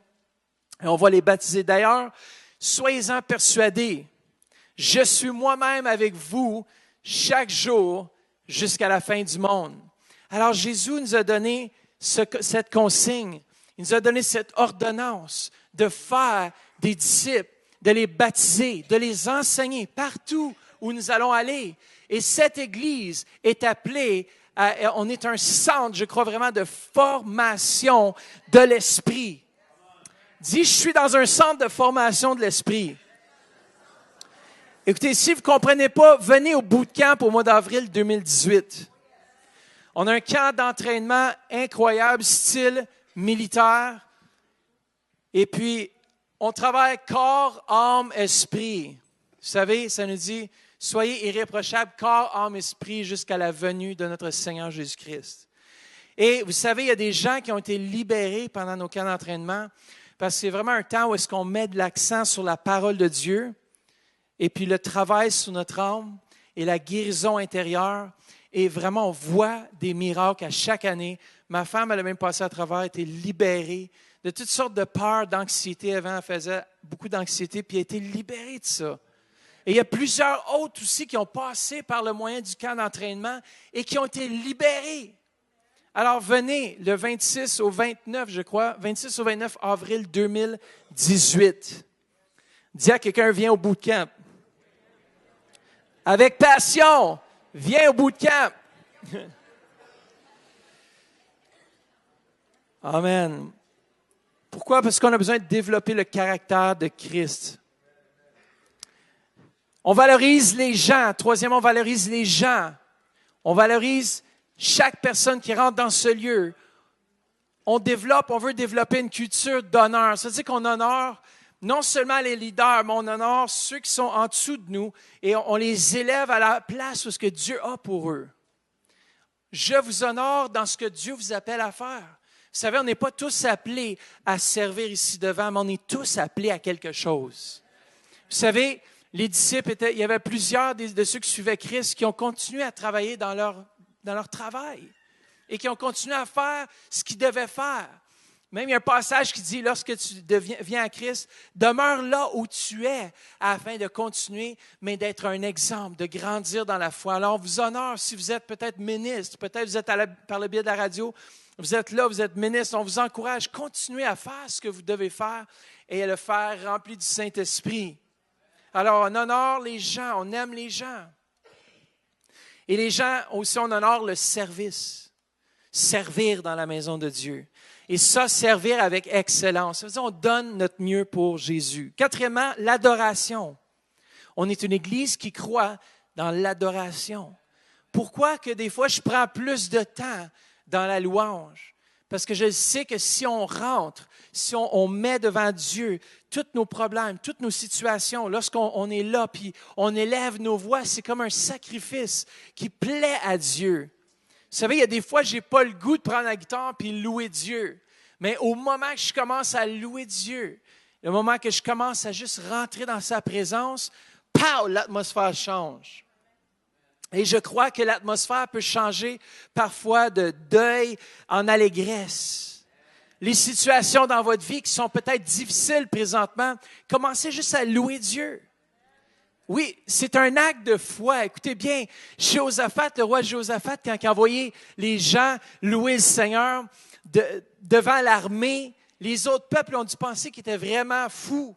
[SPEAKER 2] Et on va les baptiser. D'ailleurs, soyez-en persuadés. Je suis moi-même avec vous chaque jour jusqu'à la fin du monde. Alors, Jésus nous a donné cette consigne. Il nous a donné cette ordonnance de faire des disciples, de les baptiser, de les enseigner partout où nous allons aller. Et cette Église est appelée, on est un centre, je crois vraiment, de formation de l'Esprit. Dis, je suis dans un centre de formation de l'Esprit. Écoutez, si vous ne comprenez pas, venez au bootcamp au mois d'avril 2018. On a un camp d'entraînement incroyable, style militaire. Et puis, on travaille corps, âme, esprit. Vous savez, ça nous dit, soyez irréprochables, corps, âme, esprit, jusqu'à la venue de notre Seigneur Jésus-Christ. Et vous savez, il y a des gens qui ont été libérés pendant nos camps d'entraînement, parce que c'est vraiment un temps où est-ce qu'on met de l'accent sur la parole de Dieu, et puis le travail sur notre âme, et la guérison intérieure. Et vraiment, on voit des miracles à chaque année. Ma femme, elle a même passé à travers, a été libérée de toutes sortes de peurs, d'anxiété. Avant, elle faisait beaucoup d'anxiété, puis elle a été libérée de ça. Et il y a plusieurs autres aussi qui ont passé par le moyen du camp d'entraînement et qui ont été libérés. Alors, venez le 26 au 29, je crois, 26 au 29 avril 2018. Dis à quelqu'un, viens au bootcamp. Avec passion, viens au bootcamp. Amen. Pourquoi? Parce qu'on a besoin de développer le caractère de Christ. On valorise les gens. Troisièmement, on valorise les gens. On valorise chaque personne qui rentre dans ce lieu. On veut développer une culture d'honneur. Ça veut dire qu'on honore non seulement les leaders, mais on honore ceux qui sont en dessous de nous et on les élève à la place où ce que Dieu a pour eux. Je vous honore dans ce que Dieu vous appelle à faire. Vous savez, on n'est pas tous appelés à servir ici devant, mais on est tous appelés à quelque chose. Vous savez, les disciples, il y avait plusieurs de ceux qui suivaient Christ qui ont continué à travailler dans leur travail et qui ont continué à faire ce qu'ils devaient faire. Même il y a un passage qui dit, lorsque tu viens à Christ, demeure là où tu es afin de continuer, mais d'être un exemple, de grandir dans la foi. Alors, on vous honore si vous êtes peut-être ministre, peut-être vous êtes par le biais de la radio, vous êtes là, vous êtes ministre, on vous encourage, continuez à faire ce que vous devez faire et à le faire rempli du Saint-Esprit. Alors, on honore les gens, on aime les gens. Et les gens aussi, on honore le service. Servir dans la maison de Dieu. Et ça, servir avec excellence. Ça veut dire on donne notre mieux pour Jésus. Quatrièmement, l'adoration. On est une église qui croit dans l'adoration. Pourquoi que des fois, je prends plus de temps dans la louange? Parce que je sais que si on rentre, si on met devant Dieu tous nos problèmes, toutes nos situations, lorsqu'on est là, puis on élève nos voix, c'est comme un sacrifice qui plaît à Dieu. Vous savez, il y a des fois, je n'ai pas le goût de prendre la guitare et louer Dieu. Mais au moment que je commence à louer Dieu, le moment que je commence à juste rentrer dans sa présence, pow, l'atmosphère change. Et je crois que l'atmosphère peut changer parfois de deuil en allégresse. Les situations dans votre vie qui sont peut-être difficiles présentement, commencez juste à louer Dieu. Oui, c'est un acte de foi. Écoutez bien, Jéhoshaphat, le roi Jéhoshaphat, quand il a envoyé les gens louer le Seigneur devant l'armée, les autres peuples ont dû penser qu'il était vraiment fou.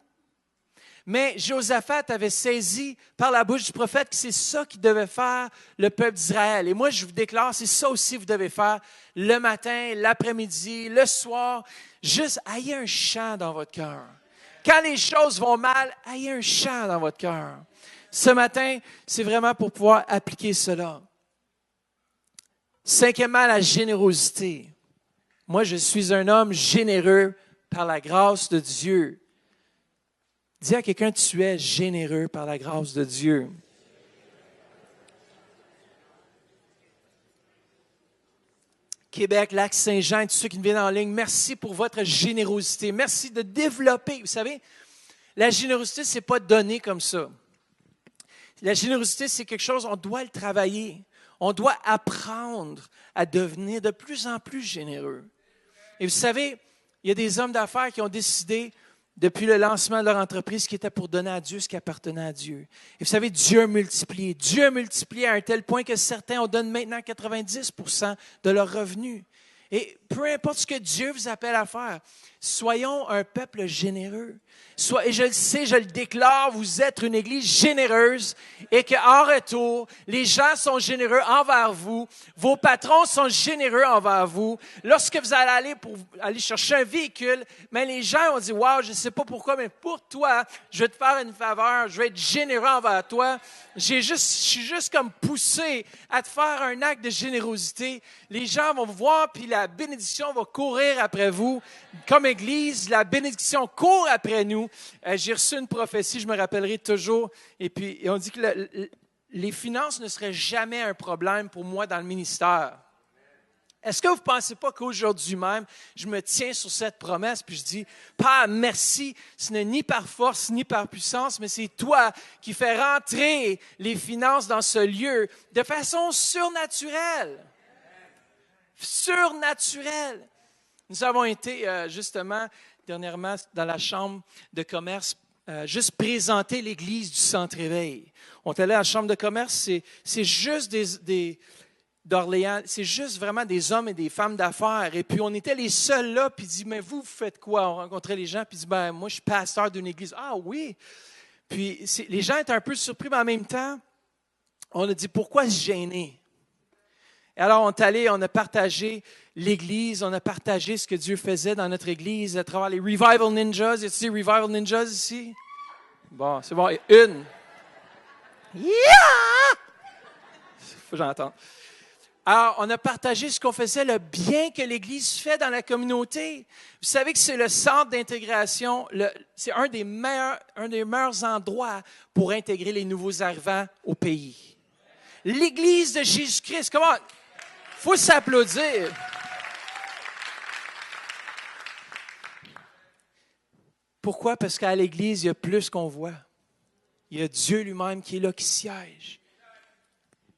[SPEAKER 2] Mais Jéhoshaphat avait saisi par la bouche du prophète que c'est ça qu'il devait faire le peuple d'Israël. Et moi, je vous déclare, c'est ça aussi que vous devez faire le matin, l'après-midi, le soir. Juste, ayez un chant dans votre cœur. Quand les choses vont mal, ayez un chant dans votre cœur. Ce matin, c'est vraiment pour pouvoir appliquer cela. Cinquièmement, la générosité. Moi, je suis un homme généreux par la grâce de Dieu. Dis à quelqu'un, tu es généreux par la grâce de Dieu. Québec, Lac-Saint-Jean et tous ceux qui viennent en ligne, merci pour votre générosité. Merci de développer. Vous savez, la générosité, ce n'est pas donner comme ça. La générosité, c'est quelque chose, on doit le travailler. On doit apprendre à devenir de plus en plus généreux. Et vous savez, il y a des hommes d'affaires qui ont décidé, depuis le lancement de leur entreprise, qui était pour donner à Dieu ce qui appartenait à Dieu. Et vous savez, Dieu a multiplié. Dieu a multiplié à un tel point que certains en donnent maintenant 90% de leurs revenus. Et peu importe ce que Dieu vous appelle à faire, soyons un peuple généreux. Et je le sais, je le déclare, vous êtes une église généreuse et qu'en retour, les gens sont généreux envers vous, vos patrons sont généreux envers vous. Lorsque vous allez aller chercher un véhicule, mais les gens ont dit « Wow, je ne sais pas pourquoi, mais pour toi, je vais te faire une faveur, je vais être généreux envers toi. » Je suis juste comme poussé à te faire un acte de générosité. Les gens vont vous voir, puis la bénédiction va courir après vous. Comme Église, la bénédiction court après nous. J'ai reçu une prophétie, je me rappellerai toujours. Et puis, on dit que les finances ne seraient jamais un problème pour moi dans le ministère. Est-ce que vous ne pensez pas qu'aujourd'hui même, je me tiens sur cette promesse, puis je dis, Père, merci, ce n'est ni par force, ni par puissance, mais c'est toi qui fais rentrer les finances dans ce lieu de façon surnaturelle. Surnaturelle. Nous avons été justement, dernièrement, dans la chambre de commerce, juste présenter l'église du Centre-Éveil. On est allé à la chambre de commerce, c'est juste d'Orléans, c'est juste vraiment des hommes et des femmes d'affaires. Et puis, on était les seuls là, puis il dit, mais vous faites quoi? On rencontrait les gens, puis il dit, ben moi, je suis pasteur d'une église. Ah oui! Puis, les gens étaient un peu surpris, mais en même temps, on a dit, pourquoi se gêner? Et alors, on est allé, on a partagé l'église, on a partagé ce que Dieu faisait dans notre église à travers les Revival Ninjas. Y a-t-il des Revival Ninjas ici? Bon, c'est bon. Et une. Yeah! Faut que j'entende. Alors, on a partagé ce qu'on faisait, le bien que l'Église fait dans la communauté. Vous savez que c'est le centre d'intégration, c'est un des meilleurs endroits pour intégrer les nouveaux arrivants au pays. L'Église de Jésus-Christ, comment? Il faut s'applaudir. Pourquoi? Parce qu'à l'Église, il y a plus qu'on voit. Il y a Dieu lui-même qui est là, qui siège.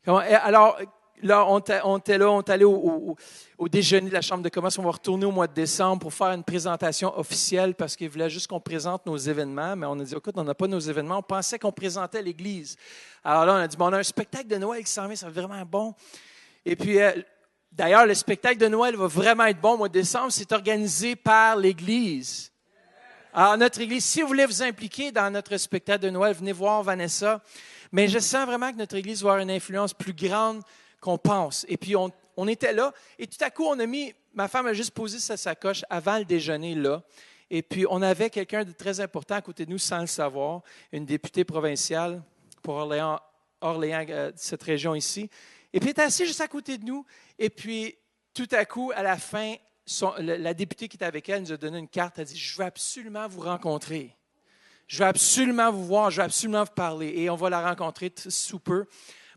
[SPEAKER 2] Alors, là, on était là, on est allé au déjeuner de la Chambre de commerce. On va retourner au mois de décembre pour faire une présentation officielle parce qu'ils voulaient juste qu'on présente nos événements. Mais on a dit, écoute, on n'a pas nos événements. On pensait qu'on présentait l'Église. Alors là, on a dit, bon, on a un spectacle de Noël qui s'en vient, ça va être vraiment bon. Et puis, d'ailleurs, le spectacle de Noël va vraiment être bon au mois de décembre. C'est organisé par l'Église. Alors, notre Église, si vous voulez vous impliquer dans notre spectacle de Noël, venez voir Vanessa. Mais je sens vraiment que notre Église va avoir une influence plus grande qu'on pense. Et puis, on était là, et tout à coup, ma femme a juste posé sa sacoche avant le déjeuner, là. Et puis, on avait quelqu'un de très important à côté de nous sans le savoir, une députée provinciale pour Orléans, cette région ici. Et puis, elle était assise juste à côté de nous. Et puis, tout à coup, à la fin, la députée qui était avec elle nous a donné une carte. Elle a dit, je veux absolument vous rencontrer. Je veux absolument vous voir, je veux absolument vous parler. Et on va la rencontrer sous peu.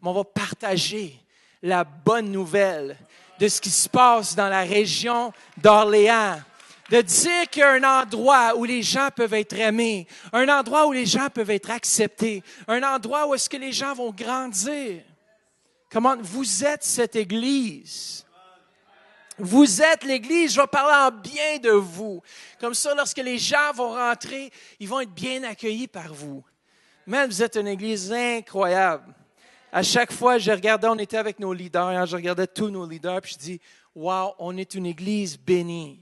[SPEAKER 2] Mais on va partager la bonne nouvelle de ce qui se passe dans la région d'Orléans. De dire qu'il y a un endroit où les gens peuvent être aimés, un endroit où les gens peuvent être acceptés, un endroit où est-ce que les gens vont grandir. Comment vous êtes cette Église? Vous êtes l'Église, je vais parler en bien de vous. Comme ça, lorsque les gens vont rentrer, ils vont être bien accueillis par vous. Mais vous êtes une Église incroyable. À chaque fois, je regardais, on était avec nos leaders, je regardais tous nos leaders, puis je dis, wow, on est une Église bénie.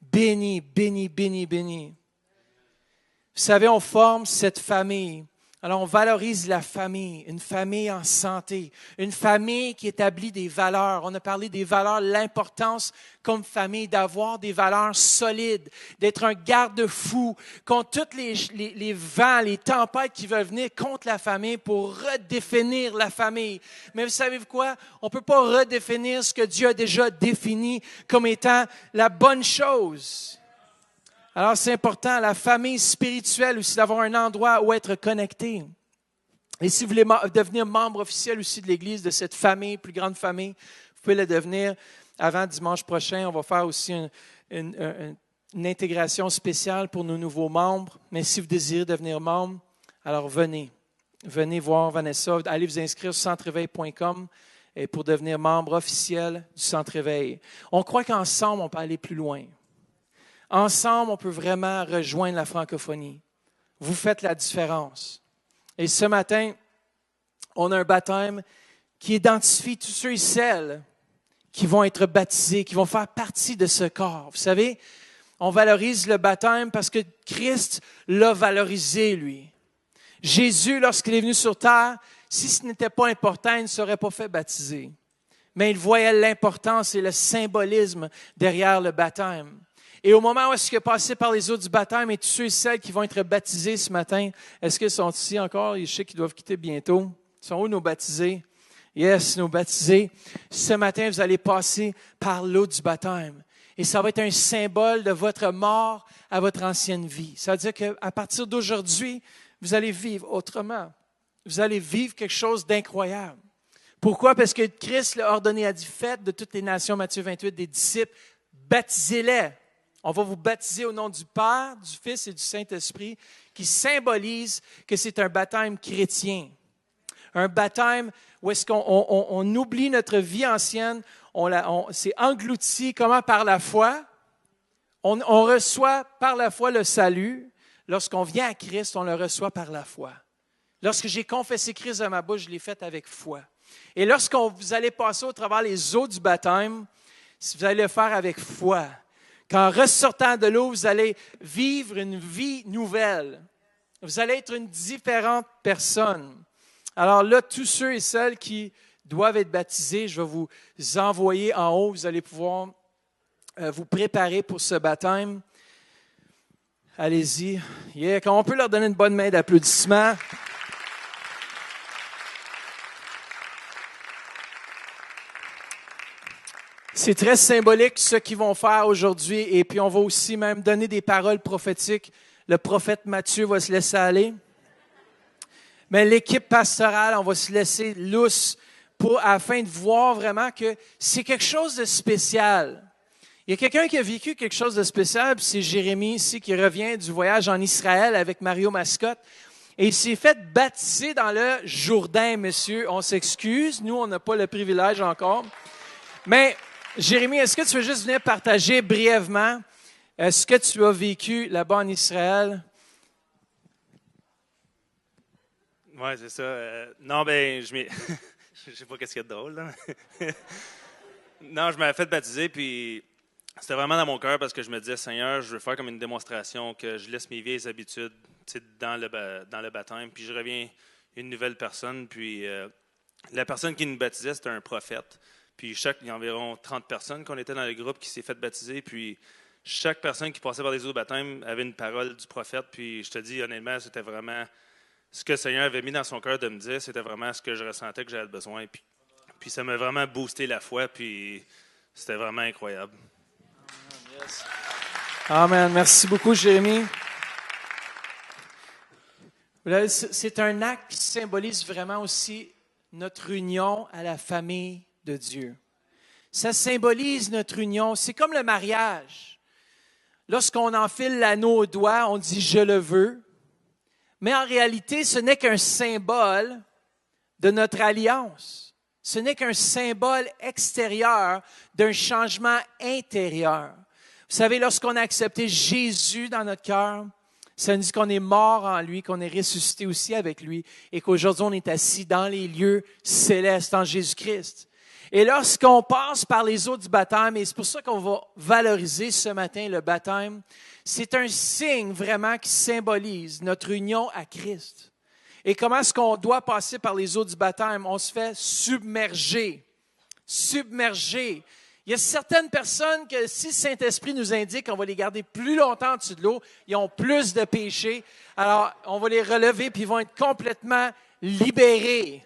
[SPEAKER 2] Bénie, bénie, bénie, bénie. Vous savez, on forme cette famille. Alors, on valorise la famille, une famille en santé, une famille qui établit des valeurs. On a parlé des valeurs, l'importance comme famille d'avoir des valeurs solides, d'être un garde-fou contre tous les vents, les tempêtes qui veulent venir contre la famille pour redéfinir la famille. Mais vous savez quoi? On ne peut pas redéfinir ce que Dieu a déjà défini comme étant la bonne chose. Alors, c'est important, la famille spirituelle aussi, d'avoir un endroit où être connecté. Et si vous voulez devenir membre officiel aussi de l'Église, de cette famille, plus grande famille, vous pouvez le devenir avant dimanche prochain. On va faire aussi une intégration spéciale pour nos nouveaux membres. Mais si vous désirez devenir membre, alors venez. Venez voir Vanessa. Allez vous inscrire sur centreveil.com pour devenir membre officiel du Centre Éveil. On croit qu'ensemble, on peut aller plus loin. Ensemble, on peut vraiment rejoindre la francophonie. Vous faites la différence. Et ce matin, on a un baptême qui identifie tous ceux et celles qui vont être baptisés, qui vont faire partie de ce corps. Vous savez, on valorise le baptême parce que Christ l'a valorisé, lui. Jésus, lorsqu'il est venu sur terre, si ce n'était pas important, il ne serait pas fait baptiser. Mais il voyait l'importance et le symbolisme derrière le baptême. Et au moment où est-ce qu'il a passé par les eaux du baptême et tous ceux et celles qui vont être baptisés ce matin, est-ce qu'ils sont ici encore? Je sais qu'ils doivent quitter bientôt. Ils sont où nos baptisés? Yes, nos baptisés. Ce matin, vous allez passer par l'eau du baptême. Et ça va être un symbole de votre mort à votre ancienne vie. Ça veut dire qu'à partir d'aujourd'hui, vous allez vivre autrement. Vous allez vivre quelque chose d'incroyable. Pourquoi? Parce que Christ l'a ordonné, a dit, faites de toutes les nations, Matthieu 28, des disciples, baptisez-les. On va vous baptiser au nom du Père, du Fils et du Saint-Esprit, qui symbolise que c'est un baptême chrétien. Un baptême où est-ce qu'on oublie notre vie ancienne, c'est englouti comment par la foi. On reçoit par la foi le salut. Lorsqu'on vient à Christ, on le reçoit par la foi. Lorsque j'ai confessé Christ de ma bouche, je l'ai fait avec foi. Et lorsque vous allez passer au travers les eaux du baptême, vous allez le faire avec foi. Qu'en ressortant de l'eau, vous allez vivre une vie nouvelle. Vous allez être une différente personne. Alors là, tous ceux et celles qui doivent être baptisés, je vais vous envoyer en haut. Vous allez pouvoir vous préparer pour ce baptême. Allez-y. Yeah. On peut leur donner une bonne main d'applaudissement. C'est très symbolique ce qu'ils vont faire aujourd'hui. Et puis, on va aussi même donner des paroles prophétiques. Le prophète Matthieu va se laisser aller. Mais l'équipe pastorale, on va se laisser lousse afin de voir vraiment que c'est quelque chose de spécial. Il y a quelqu'un qui a vécu quelque chose de spécial, puis c'est Jérémie ici qui revient du voyage en Israël avec Mario Mascotte. Et il s'est fait baptiser dans le Jourdain, monsieur. On s'excuse, nous, on n'a pas le privilège encore. Mais, Jérémie, est-ce que tu veux juste venir partager brièvement ce que tu as vécu là-bas en Israël?
[SPEAKER 5] Oui, c'est ça. Non, ben, je sais pas qu'est-ce qu'il y a de drôle, là. Non, je m'avais fait baptiser, puis c'était vraiment dans mon cœur parce que je me disais, Seigneur, je veux faire comme une démonstration que je laisse mes vieilles habitudes dans le baptême, puis je reviens une nouvelle personne. Puis la personne qui nous baptisait, c'était un prophète. Puis il y a environ 30 personnes qu'on était dans le groupe qui s'est fait baptiser. Puis chaque personne qui passait par les eaux de baptême avait une parole du prophète. Puis je te dis, honnêtement, c'était vraiment ce que le Seigneur avait mis dans son cœur de me dire. C'était vraiment ce que je ressentais que j'avais besoin. Puis ça m'a vraiment boosté la foi. Puis c'était vraiment incroyable.
[SPEAKER 2] Amen. Merci beaucoup, Jérémie. C'est un acte qui symbolise vraiment aussi notre union à la famille de Dieu. Ça symbolise notre union. C'est comme le mariage. Lorsqu'on enfile l'anneau au doigt, on dit « je le veux ». Mais en réalité, ce n'est qu'un symbole de notre alliance. Ce n'est qu'un symbole extérieur d'un changement intérieur. Vous savez, lorsqu'on a accepté Jésus dans notre cœur, ça nous dit qu'on est mort en lui, qu'on est ressuscité aussi avec lui et qu'aujourd'hui, on est assis dans les lieux célestes en Jésus-Christ. Et lorsqu'on passe par les eaux du baptême, et c'est pour ça qu'on va valoriser ce matin le baptême, c'est un signe vraiment qui symbolise notre union à Christ. Et comment est-ce qu'on doit passer par les eaux du baptême? On se fait submerger. Submerger. Il y a certaines personnes que si le Saint-Esprit nous indique qu'on va les garder plus longtemps en dessous de l'eau, ils ont plus de péchés. Alors, on va les relever puis ils vont être complètement libérés.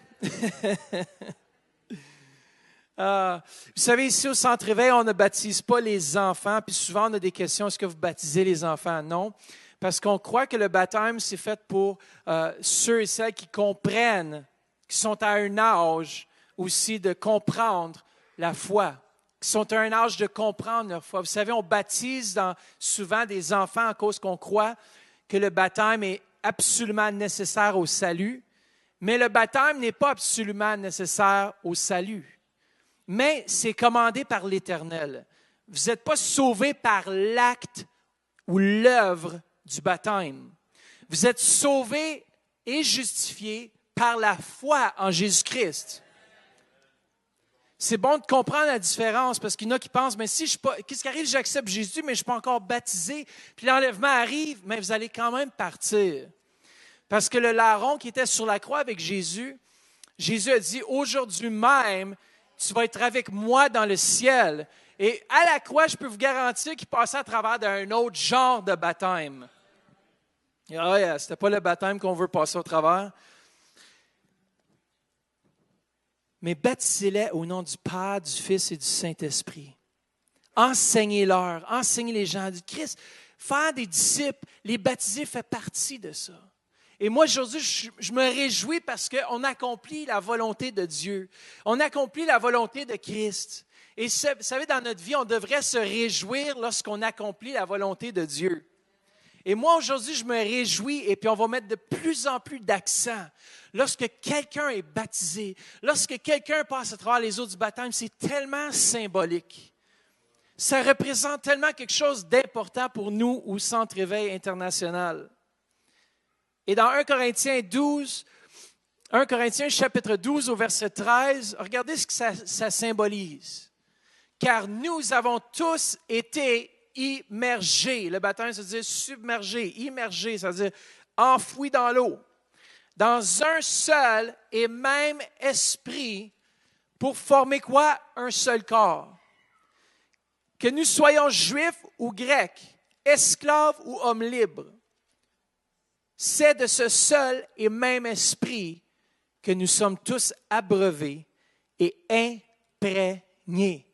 [SPEAKER 2] Vous savez, ici au Centre Éveil, on ne baptise pas les enfants. Puis souvent, on a des questions, est-ce que vous baptisez les enfants? Non, parce qu'on croit que le baptême, c'est fait pour ceux et celles qui comprennent, qui sont à un âge aussi de comprendre la foi. Qui sont à un âge de comprendre leur foi. Vous savez, on baptise souvent des enfants à cause qu'on croit que le baptême est absolument nécessaire au salut, mais le baptême n'est pas absolument nécessaire au salut. Mais c'est commandé par l'Éternel. Vous n'êtes pas sauvés par l'acte ou l'œuvre du baptême. Vous êtes sauvés et justifiés par la foi en Jésus-Christ. C'est bon de comprendre la différence parce qu'il y en a qui pensent, mais si je suis pas, qu'est-ce qui arrive, j'accepte Jésus, mais je ne suis pas encore baptisé, puis l'enlèvement arrive, mais vous allez quand même partir. Parce que le larron qui était sur la croix avec Jésus, Jésus a dit, aujourd'hui même, tu vas être avec moi dans le ciel. Et à la croix, je peux vous garantir qu'il passait à travers d'un autre genre de baptême. Ce n'était pas le baptême qu'on veut passer au travers. Mais baptisez-les au nom du Père, du Fils et du Saint-Esprit. Enseignez-leur, enseignez les gens du Christ. Faire des disciples, les baptiser fait partie de ça. Et moi, aujourd'hui, je me réjouis parce qu'on accomplit la volonté de Dieu. On accomplit la volonté de Christ. Et vous savez, dans notre vie, on devrait se réjouir lorsqu'on accomplit la volonté de Dieu. Et moi, aujourd'hui, je me réjouis et puis on va mettre de plus en plus d'accent. Lorsque quelqu'un est baptisé, lorsque quelqu'un passe à travers les eaux du baptême, c'est tellement symbolique. Ça représente tellement quelque chose d'important pour nous au Centre Éveil International. Et dans 1 Corinthiens chapitre 12 au verset 13, regardez ce que ça symbolise. Car nous avons tous été immergés. Le baptême, ça veut dire submergé, immergé, ça veut dire enfoui dans l'eau. Dans un seul et même esprit pour former quoi? Un seul corps. Que nous soyons juifs ou grecs, esclaves ou hommes libres. C'est de ce seul et même esprit que nous sommes tous abreuvés et imprégnés.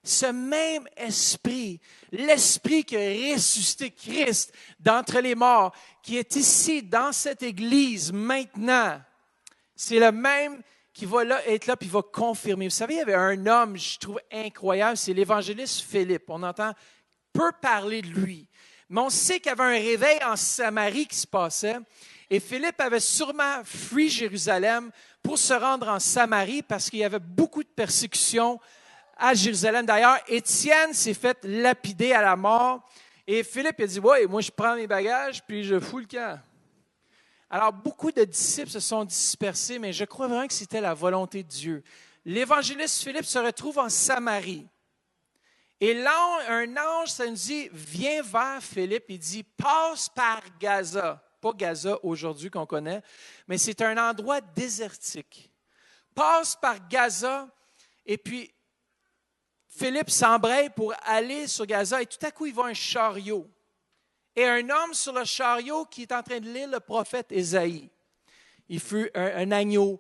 [SPEAKER 2] Ce même esprit, l'esprit qui a ressuscité Christ d'entre les morts, qui est ici dans cette église maintenant, c'est le même qui va être là et va confirmer. Vous savez, il y avait un homme, je trouve incroyable, c'est l'évangéliste Philippe. On entend peu parler de lui. Mais on sait qu'il y avait un réveil en Samarie qui se passait. Et Philippe avait sûrement fui Jérusalem pour se rendre en Samarie parce qu'il y avait beaucoup de persécutions à Jérusalem. D'ailleurs, Étienne s'est fait lapider à la mort. Et Philippe a dit, « Ouais, moi je prends mes bagages puis je fous le camp. » Alors, beaucoup de disciples se sont dispersés, mais je crois vraiment que c'était la volonté de Dieu. L'évangéliste Philippe se retrouve en Samarie. Et un ange, ça nous dit, viens vers Philippe, il dit, passe par Gaza. Pas Gaza aujourd'hui qu'on connaît, mais c'est un endroit désertique. Passe par Gaza, et puis Philippe s'embraye pour aller sur Gaza, et tout à coup, il voit un chariot. Et un homme sur le chariot qui est en train de lire le prophète Ésaïe. Il fut un agneau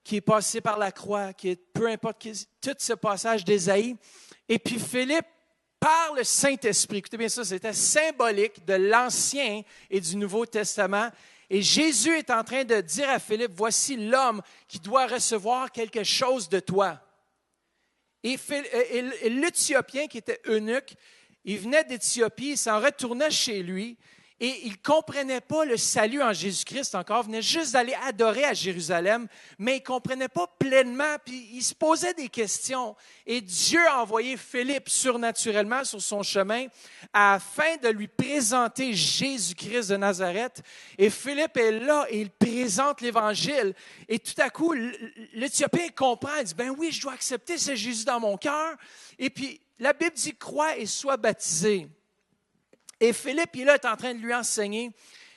[SPEAKER 2] qui est passé par la croix, peu importe, tout ce passage d'Ésaïe. Et puis Philippe, par le Saint-Esprit, écoutez bien ça, c'était symbolique de l'Ancien et du Nouveau Testament. Et Jésus est en train de dire à Philippe, voici l'homme qui doit recevoir quelque chose de toi. Et l'Éthiopien qui était eunuque, il venait d'Éthiopie, il s'en retournait chez lui et il ne comprenait pas le salut en Jésus-Christ encore. Il venait juste d'aller adorer à Jérusalem, mais il ne comprenait pas pleinement, puis il se posait des questions. Et Dieu a envoyé Philippe surnaturellement sur son chemin afin de lui présenter Jésus-Christ de Nazareth. Et Philippe est là et il présente l'Évangile. Et tout à coup, l'Éthiopien comprend, il dit, « Ben oui, je dois accepter ce Jésus dans mon cœur. » Et puis, la Bible dit « crois et sois baptisé ». Et Philippe, il est en train de lui enseigner.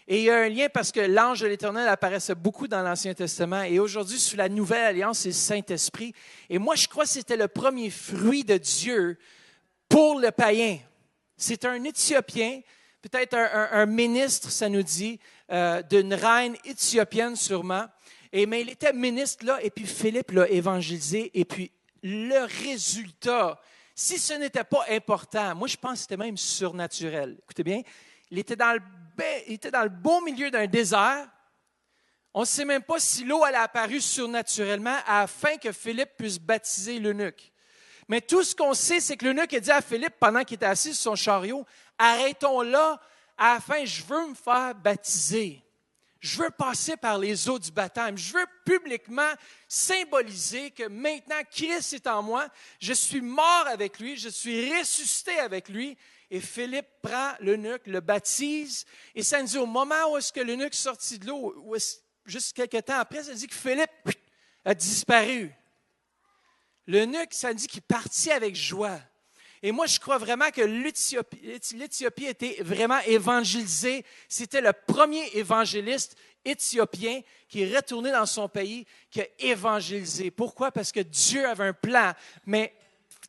[SPEAKER 2] Et il y a un lien parce que l'ange de l'Éternel apparaissait beaucoup dans l'Ancien Testament. Et aujourd'hui, sous la Nouvelle Alliance, c'est le Saint-Esprit. Et moi, je crois que c'était le premier fruit de Dieu pour le païen. C'est un Éthiopien, peut-être un ministre, ça nous dit, d'une reine éthiopienne sûrement. Mais il était ministre là, et puis Philippe l'a évangélisé. Et puis le résultat... Si ce n'était pas important, moi je pense que c'était même surnaturel. Écoutez bien, il était dans le beau milieu d'un désert. On ne sait même pas si l'eau allait apparu surnaturellement afin que Philippe puisse baptiser l'eunuque. Mais tout ce qu'on sait, c'est que l'eunuque a dit à Philippe, pendant qu'il était assis sur son chariot, « Arrêtons là, afin je veux me faire baptiser. Je veux passer par les eaux du baptême. Je veux publiquement symboliser que maintenant, Christ est en moi. Je suis mort avec lui. Je suis ressuscité avec lui. » Et Philippe prend l'eunuque, le baptise. Et ça nous dit, au moment où est-ce que l'eunuque est sorti de l'eau, juste quelques temps après, ça dit que Philippe a disparu. L'eunuque, ça dit qu'il partit avec joie. Et moi, je crois vraiment que l'Éthiopie était vraiment évangélisée. C'était le premier évangéliste éthiopien qui est retourné dans son pays, qui a évangélisé. Pourquoi? Parce que Dieu avait un plan, mais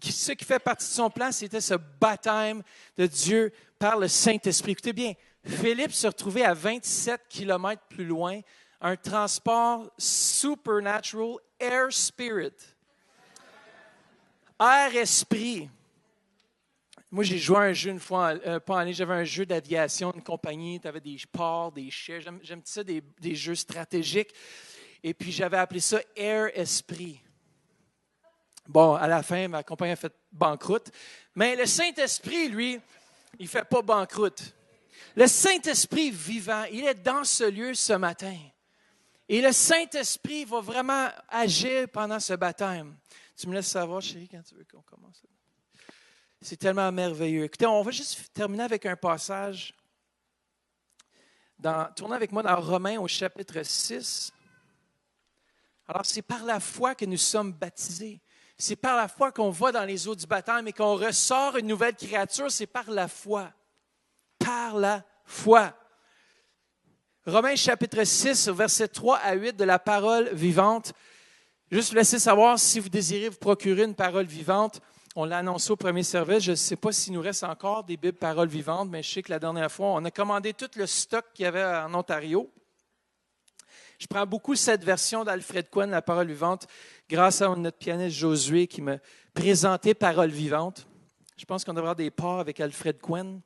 [SPEAKER 2] ce qui fait partie de son plan, c'était ce baptême de Dieu par le Saint-Esprit. Écoutez bien, Philippe se retrouvait à 27 kilomètres plus loin, un transport supernatural, air spirit. Air-esprit. Moi, j'ai joué à un jeu une fois, pas en ligne, j'avais un jeu d'aviation, une compagnie, tu avais des ports, des chais, j'aime ça, des jeux stratégiques. Et puis, j'avais appelé ça Air-Esprit. Bon, à la fin, ma compagnie a fait banqueroute. Mais le Saint-Esprit, lui, il ne fait pas banqueroute. Le Saint-Esprit vivant, il est dans ce lieu ce matin. Et le Saint-Esprit va vraiment agir pendant ce baptême. Tu me laisses savoir, chérie, quand tu veux qu'on commence. C'est tellement merveilleux. Écoutez, on va juste terminer avec un passage. Tournez avec moi dans Romains au chapitre 6. Alors, c'est par la foi que nous sommes baptisés. C'est par la foi qu'on va dans les eaux du baptême et qu'on ressort une nouvelle créature. C'est par la foi. Par la foi. Romains chapitre 6, versets 3 à 8 de la parole vivante. Juste vous laisser savoir si vous désirez vous procurer une parole vivante. On l'a annoncé au premier service. Je ne sais pas s'il nous reste encore des Bibles paroles vivantes, mais je sais que la dernière fois, on a commandé tout le stock qu'il y avait en Ontario. Je prends beaucoup cette version d'Alfred Cohen, la parole vivante, grâce à notre pianiste Josué qui m'a présenté parole vivante. Je pense qu'on devrait avoir des parts avec Alfred Cohen.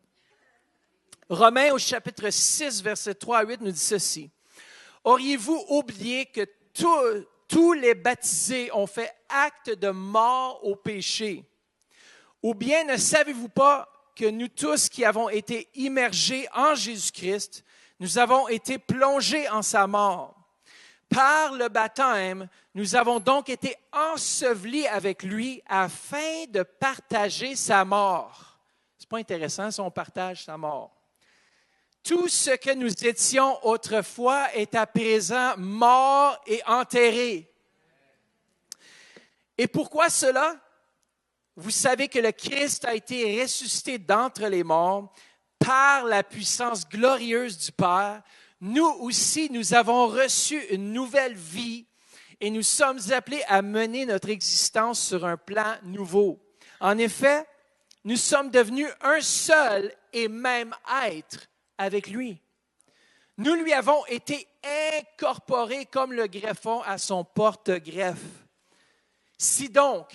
[SPEAKER 2] Romains au chapitre 6, versets 3 à 8 nous dit ceci. « Auriez-vous oublié que tous les baptisés ont fait acte de mort au péché? Ou bien ne savez-vous pas que nous tous qui avons été immergés en Jésus-Christ, nous avons été plongés en sa mort. Par le baptême, nous avons donc été ensevelis avec lui afin de partager sa mort. C'est pas intéressant si on partage sa mort. Tout ce que nous étions autrefois est à présent mort et enterré. Et pourquoi cela? Vous savez que le Christ a été ressuscité d'entre les morts par la puissance glorieuse du Père. Nous aussi, nous avons reçu une nouvelle vie et nous sommes appelés à mener notre existence sur un plan nouveau. En effet, nous sommes devenus un seul et même être avec lui. Nous lui avons été incorporés comme le greffon à son porte-greffe. Si donc,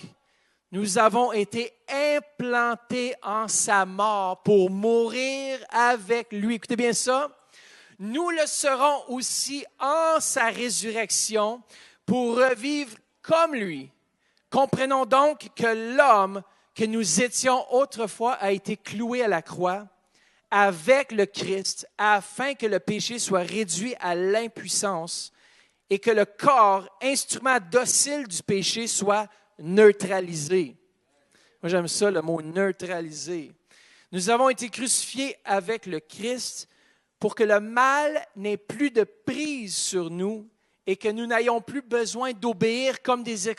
[SPEAKER 2] nous avons été implantés en sa mort pour mourir avec lui. Écoutez bien ça. Nous le serons aussi en sa résurrection pour revivre comme lui. Comprenons donc que l'homme que nous étions autrefois a été cloué à la croix avec le Christ afin que le péché soit réduit à l'impuissance et que le corps, instrument docile du péché, soit neutralisé. Moi, j'aime ça, le mot neutralisé. Nous avons été crucifiés avec le Christ pour que le mal n'ait plus de prise sur nous et que nous n'ayons plus besoin d'obéir comme des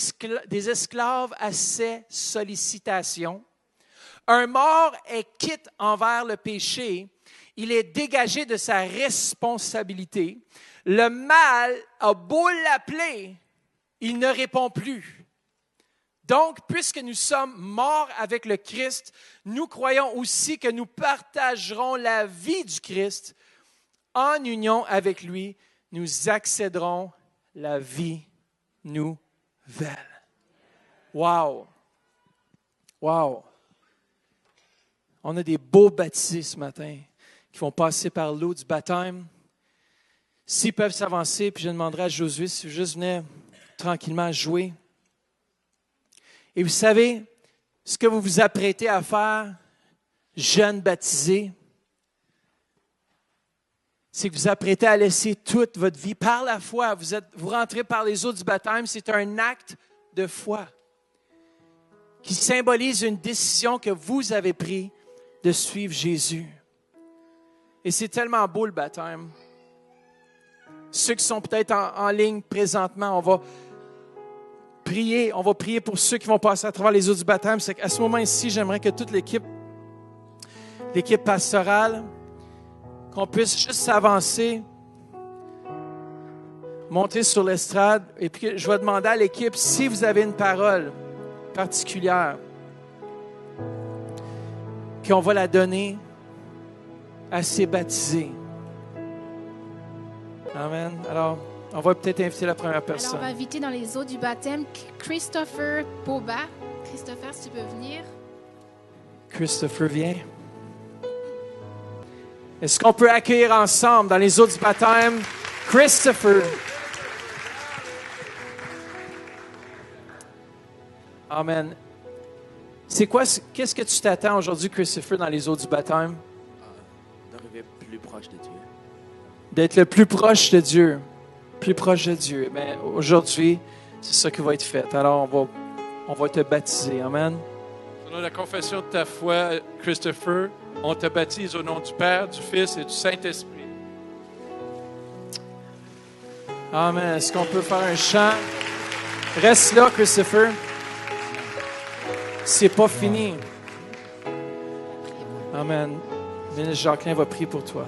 [SPEAKER 2] esclaves à ses sollicitations. Un mort est quitte envers le péché, il est dégagé de sa responsabilité. Le mal a beau l'appeler, il ne répond plus. Donc, puisque nous sommes morts avec le Christ, nous croyons aussi que nous partagerons la vie du Christ. En union avec lui, nous accéderons la vie nouvelle. Wow! Wow! On a des beaux baptisés ce matin qui vont passer par l'eau du baptême. S'ils peuvent s'avancer, puis je demanderai à Josué si juste venait tranquillement jouer. Et vous savez, ce que vous vous apprêtez à faire, jeunes baptisés, c'est que vous apprêtez à laisser toute votre vie par la foi. Vous rentrez par les eaux du baptême, c'est un acte de foi qui symbolise une décision que vous avez prise de suivre Jésus. Et c'est tellement beau le baptême. Ceux qui sont peut-être en ligne présentement, on va prier pour ceux qui vont passer à travers les eaux du baptême. C'est qu'à ce moment-ci, j'aimerais que toute l'équipe pastorale, qu'on puisse juste s'avancer, monter sur l'estrade, et puis je vais demander à l'équipe si vous avez une parole particulière, qu'on va la donner à ces baptisés. Amen. Alors, on va peut-être inviter la première personne.
[SPEAKER 4] Alors, on va inviter dans les eaux du baptême Christopher Boba. Christopher, si tu peux venir.
[SPEAKER 2] Christopher, viens. Est-ce qu'on peut accueillir ensemble dans les eaux du baptême Christopher? Amen. Qu'est-ce que tu t'attends aujourd'hui, Christopher, dans les eaux du baptême?
[SPEAKER 6] D'arriver plus proche de Dieu.
[SPEAKER 2] D'être le plus proche de Dieu. Plus proche de Dieu. Mais aujourd'hui, c'est ça qui va être fait. Alors, on va te baptiser. Amen.
[SPEAKER 7] Selon la confession de ta foi, Christopher, on te baptise au nom du Père, du Fils et du Saint-Esprit.
[SPEAKER 2] Amen. Est-ce qu'on peut faire un chant? Reste là, Christopher. C'est pas fini. Amen. Ministre Jacqueline va prier pour toi.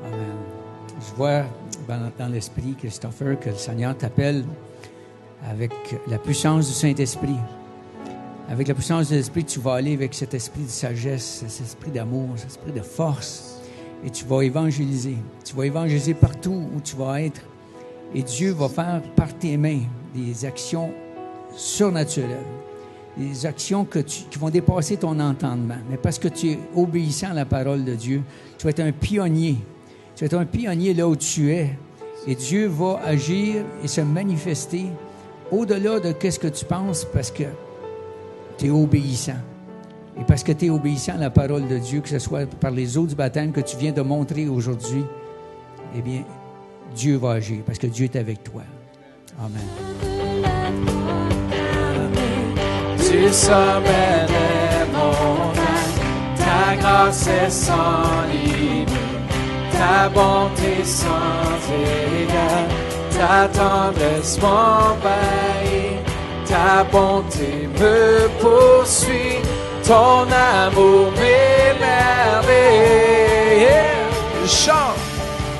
[SPEAKER 8] Amen. Je vois dans l'esprit, Christopher, que le Seigneur t'appelle avec la puissance du Saint-Esprit. Avec la puissance de l'Esprit, tu vas aller avec cet esprit de sagesse, cet esprit d'amour, cet esprit de force. Et tu vas évangéliser. Tu vas évangéliser partout où tu vas être. Et Dieu va faire par tes mains des actions surnaturelles. Des actions qui vont dépasser ton entendement. Mais parce que tu es obéissant à la parole de Dieu, tu vas être un pionnier. Tu vas être un pionnier là où tu es. Et Dieu va agir et se manifester au-delà de ce que tu penses parce que tu es obéissant. Et parce que tu es obéissant à la parole de Dieu, que ce soit par les eaux du baptême que tu viens de montrer aujourd'hui, eh bien, Dieu va agir parce que Dieu est avec toi. Amen.
[SPEAKER 2] Du sommet des montagnes, ta grâce est sans limite, ta bonté sans égal, ta tendresse m'envahit, ta bonté me poursuit, ton amour m'émerveille. Je chante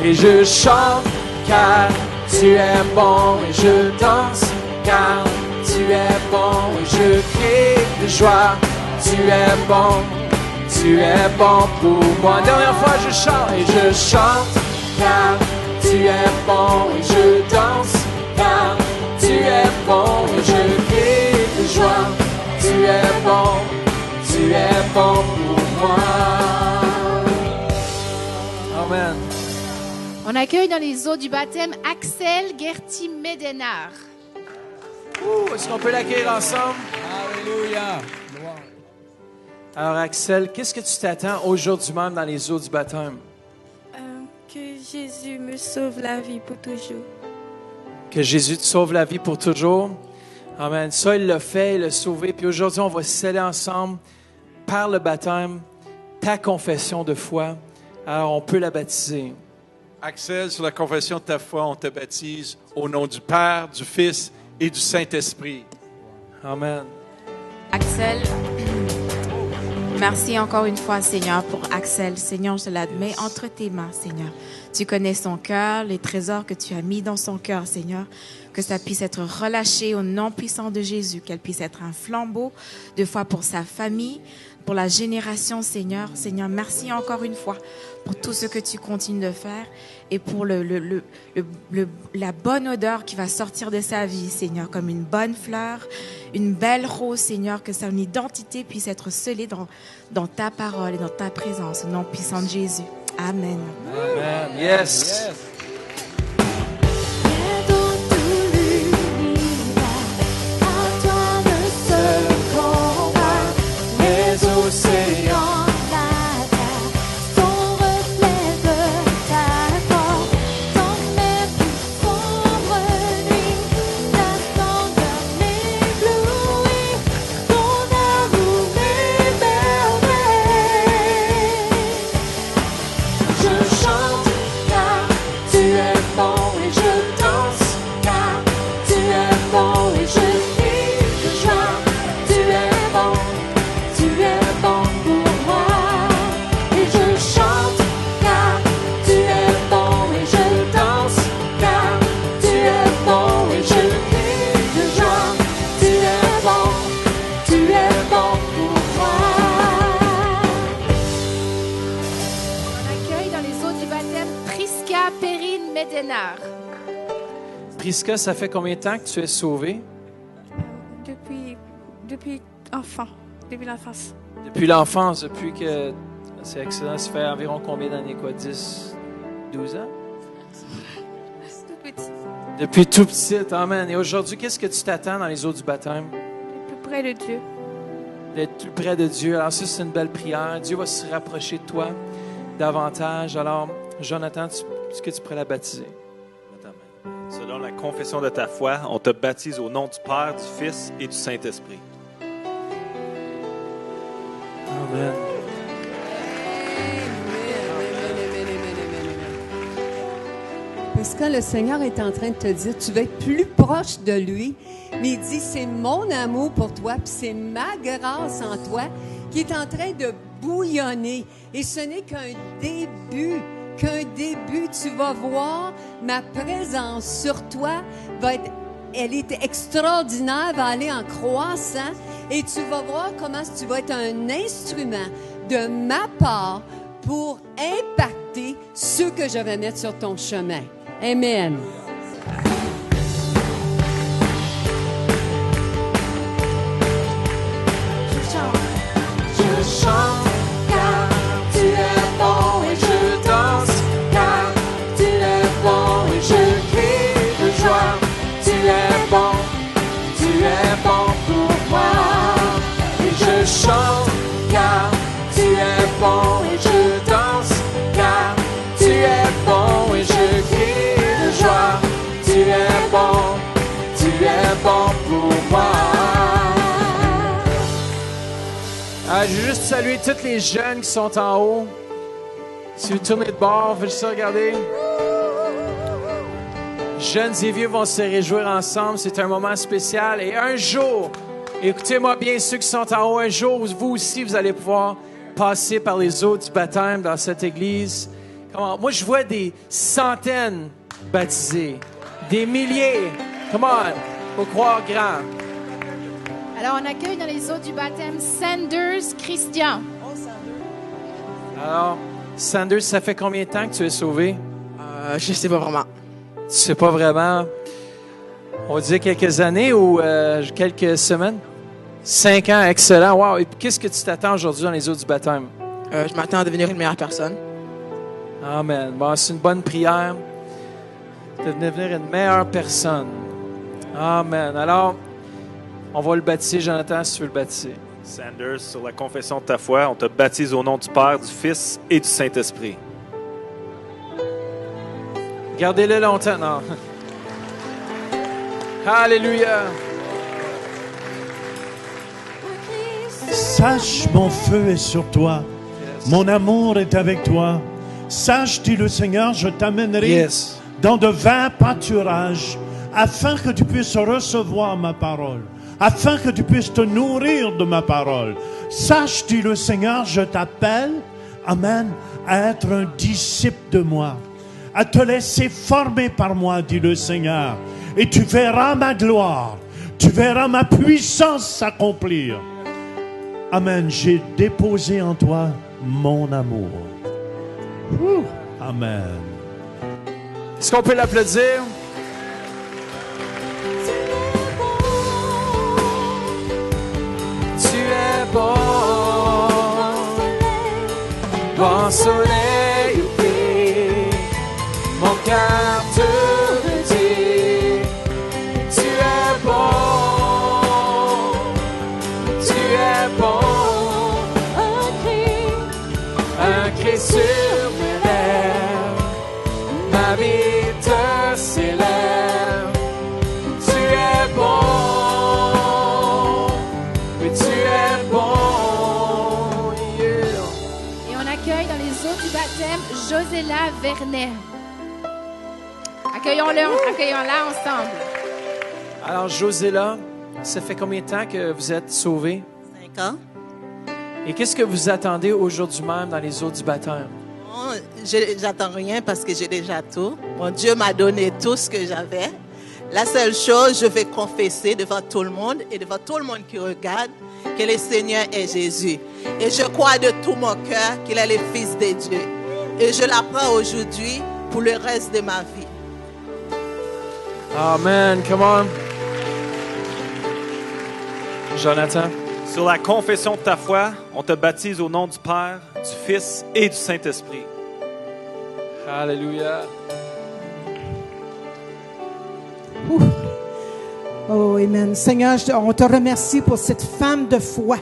[SPEAKER 2] et je chante car tu es bon et je danse car tu es bon et je crie de joie. Tu es bon pour moi. Dernière fois je chante et je chante car tu es bon et je danse car tu es bon et je crie de joie. Tu es bon pour moi. Amen.
[SPEAKER 9] On accueille dans les eaux du baptême Axel Gerti Medenar.
[SPEAKER 2] Est-ce qu'on peut l'accueillir ensemble?
[SPEAKER 8] Alléluia.
[SPEAKER 2] Alors Axel, qu'est-ce que tu t'attends aujourd'hui même dans les eaux du baptême?
[SPEAKER 10] Que Jésus me sauve la vie pour toujours.
[SPEAKER 2] Que Jésus te sauve la vie pour toujours. Amen. Ça, il l'a fait, il l'a sauvé. Puis aujourd'hui, on va sceller ensemble, par le baptême, ta confession de foi. Alors, on peut la baptiser.
[SPEAKER 7] Axel, sur la confession de ta foi, on te baptise au nom du Père, du Fils et du Saint-Esprit.
[SPEAKER 2] Amen.
[SPEAKER 11] Axel, merci encore une fois, Seigneur, pour Axel. Seigneur, je l'admets entre tes mains, Seigneur. Tu connais son cœur, les trésors que tu as mis dans son cœur, Seigneur. Que ça puisse être relâché au nom puissant de Jésus, qu'elle puisse être un flambeau de foi pour sa famille, pour la génération, Seigneur. Seigneur, merci encore une fois pour tout ce que tu continues de faire et pour la bonne odeur qui va sortir de sa vie, Seigneur, comme une bonne fleur, une belle rose, Seigneur, que son identité puisse être scellée dans ta parole et dans ta présence, au nom puissant de Jésus. Amen.
[SPEAKER 2] Amen. Yes.
[SPEAKER 1] Océans, la terre, ton reflet de ta force, dans mes plus sombres nuits, ta splendeur m'éblouit, ton amour m'émerveille. Je chante car tu es bon et je danse car tu es bon et je crie de joie. Tu es bon. Tu es bon pour moi et je chante car tu es bon et je danse car tu es bon et je crie de joie. Tu es bon pour moi.
[SPEAKER 9] On accueille dans les eaux du baptême Priska Perrine Medenar.
[SPEAKER 2] Priska, ça fait combien de temps que tu es sauvée?
[SPEAKER 10] Depuis enfant. Depuis l'enfance.
[SPEAKER 2] Depuis l'enfance, depuis que... C'est excellent. Ça fait environ combien d'années, quoi? 10, 12 ans?
[SPEAKER 10] Tout petit.
[SPEAKER 2] Depuis tout petit, amen. Et aujourd'hui, qu'est-ce que tu t'attends dans les eaux du baptême?
[SPEAKER 10] Plus près de Dieu.
[SPEAKER 2] D'être plus près de Dieu. Alors ça, c'est une belle prière. Dieu va se rapprocher de toi davantage. Alors, Jonathan, est-ce que tu pourrais la baptiser?
[SPEAKER 5] Selon la confession de ta foi, on te baptise au nom du Père, du Fils et du Saint-Esprit.
[SPEAKER 2] Amen.
[SPEAKER 12] Parce que le Seigneur est en train de te dire, tu vas être plus proche de lui, mais il dit, c'est mon amour pour toi, puis c'est ma grâce en toi qui est en train de bouillonner. Et ce n'est qu'un début, tu vas voir ma présence sur toi elle est extraordinaire, va aller en croissant et tu vas voir comment tu vas être un instrument de ma part pour impacter ceux que je vais mettre sur ton chemin. Amen.
[SPEAKER 1] Je chante car tu es bon et je danse car tu es bon et je crie de joie. Tu es bon pour moi et je chante
[SPEAKER 2] Je veux juste saluer tous les jeunes qui sont en haut. Si vous tournez de bord, faites ça, regardez. Jeunes et vieux vont se réjouir ensemble. C'est un moment spécial. Et un jour, écoutez-moi bien, ceux qui sont en haut, un jour, vous aussi, vous allez pouvoir passer par les eaux du baptême dans cette église. Moi, je vois des centaines baptisés, des milliers. Come on, faut croire grand.
[SPEAKER 9] Alors, on accueille dans les eaux du baptême Sanders Christian.
[SPEAKER 2] Alors, Sanders, ça fait combien de temps que tu es sauvé?
[SPEAKER 6] Je sais pas vraiment.
[SPEAKER 2] Tu sais pas vraiment. On dit quelques années ou quelques semaines? 5 ans, excellent. Wow. Et qu'est-ce que tu t'attends aujourd'hui dans les eaux du baptême?
[SPEAKER 6] Je m'attends à devenir une meilleure personne.
[SPEAKER 2] Amen. Bon, c'est une bonne prière. De devenir une meilleure personne. Amen. Alors, on va le baptiser, Jonathan, si tu veux le baptiser.
[SPEAKER 5] Sanders, sur la confession de ta foi, on te baptise au nom du Père, du Fils et du Saint-Esprit.
[SPEAKER 2] Gardez-le longtemps. Non. Alléluia.
[SPEAKER 13] Sache, mon feu est sur toi. Mon amour est avec toi. Sache, dit le Seigneur, je t'amènerai dans de vains pâturages afin que tu puisses recevoir ma parole, afin que tu puisses te nourrir de ma parole. Sache, dit le Seigneur, je t'appelle, amen, à être un disciple de moi, à te laisser former par moi, dit le Seigneur, et tu verras ma gloire, tu verras ma puissance s'accomplir. Amen, j'ai déposé en toi mon amour. Amen.
[SPEAKER 2] Est-ce qu'on peut l'applaudir? Tu es bon, bon soleil au pied, mon cœur te dit, tu es bon, un cri sur mes lèvres, ma vie te célèbre, tu es bon, oui tu es bon, yeah.
[SPEAKER 9] Et on accueille dans les eaux du baptême Josella Vernet. Accueillons-la ensemble.
[SPEAKER 2] Alors Josella, ça fait combien de temps que vous êtes sauvée?
[SPEAKER 14] 5 ans.
[SPEAKER 2] Et qu'est-ce que vous attendez aujourd'hui même dans les eaux du baptême?
[SPEAKER 14] J'attends rien parce que j'ai déjà tout. Mon Dieu m'a donné tout ce que j'avais. La seule chose, je vais confesser devant tout le monde et devant tout le monde qui regarde que le Seigneur est Jésus. Et je crois de tout mon cœur qu'il est le Fils de Dieu. Et je l'apprends aujourd'hui pour le reste de ma vie.
[SPEAKER 2] Amen. Come on. Jonathan.
[SPEAKER 5] Sur la confession de ta foi, on te baptise au nom du Père, du Fils et du Saint-Esprit.
[SPEAKER 2] Alléluia.
[SPEAKER 15] Oh, amen. Seigneur, on te remercie pour cette femme de foi.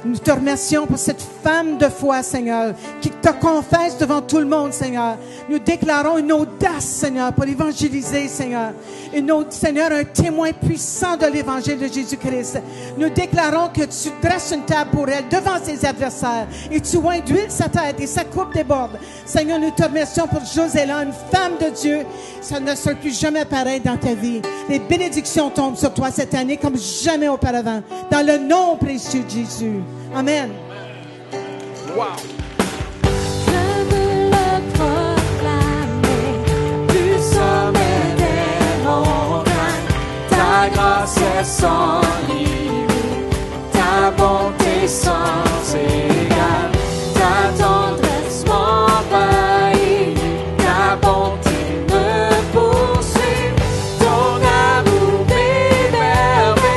[SPEAKER 15] Nous te remercions pour cette femme de foi, Seigneur, qui te confesse devant tout le monde, Seigneur. Nous déclarons une audace, Seigneur, pour évangéliser, Seigneur. Seigneur, un témoin puissant de l'évangile de Jésus-Christ. Nous déclarons que tu dresses une table pour elle devant ses adversaires et tu oins d'huile sa tête et sa coupe déborde. Seigneur, nous te remercions pour Josella, une femme de Dieu. Ça ne sera plus jamais pareil dans ta vie. Les bénédictions tombent sur toi cette année comme jamais auparavant. Dans le nom précieux de Jésus. Amen.
[SPEAKER 1] Wow. Je veux le proclamer, du sommet des montagnes. Ta grâce est sans limite, ta bonté sans égale, ta tendresse m'envahit, ta bonté me poursuit, ton amour m'émerveille.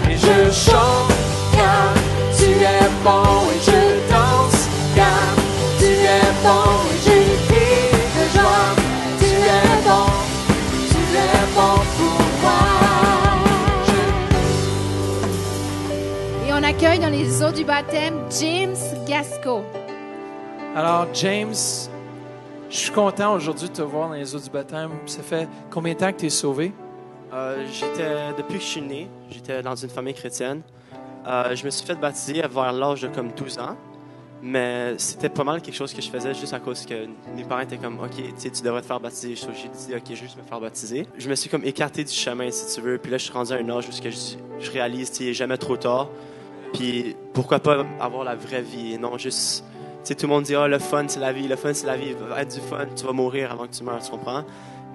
[SPEAKER 1] Et je chante car tu es bon et je danse car tu es bon et je crie de joie. Tu es bon pour moi.
[SPEAKER 9] Et on accueille dans les eaux du baptême James Gasco.
[SPEAKER 2] Alors, James, je suis content aujourd'hui de te voir dans les eaux du baptême. Ça fait combien de temps que tu es sauvé?
[SPEAKER 6] Depuis que je suis né, j'étais dans une famille chrétienne.
[SPEAKER 16] Je me suis fait baptiser vers l'âge de comme 12 ans. Mais c'était pas mal quelque chose que je faisais juste à cause que mes parents étaient comme « OK, tu devrais te faire baptiser. » J'ai dit « OK, juste me faire baptiser. » Je me suis comme écarté du chemin, si tu veux. Puis là, je suis rendu à un âge où je réalise qu'il n'est jamais trop tard. Puis pourquoi pas avoir la vraie vie et non juste... Tu sais, tout le monde dit « Ah, le fun, c'est la vie. Le fun, c'est la vie. Il va être du fun. Tu vas mourir avant que tu meurs. » Tu comprends?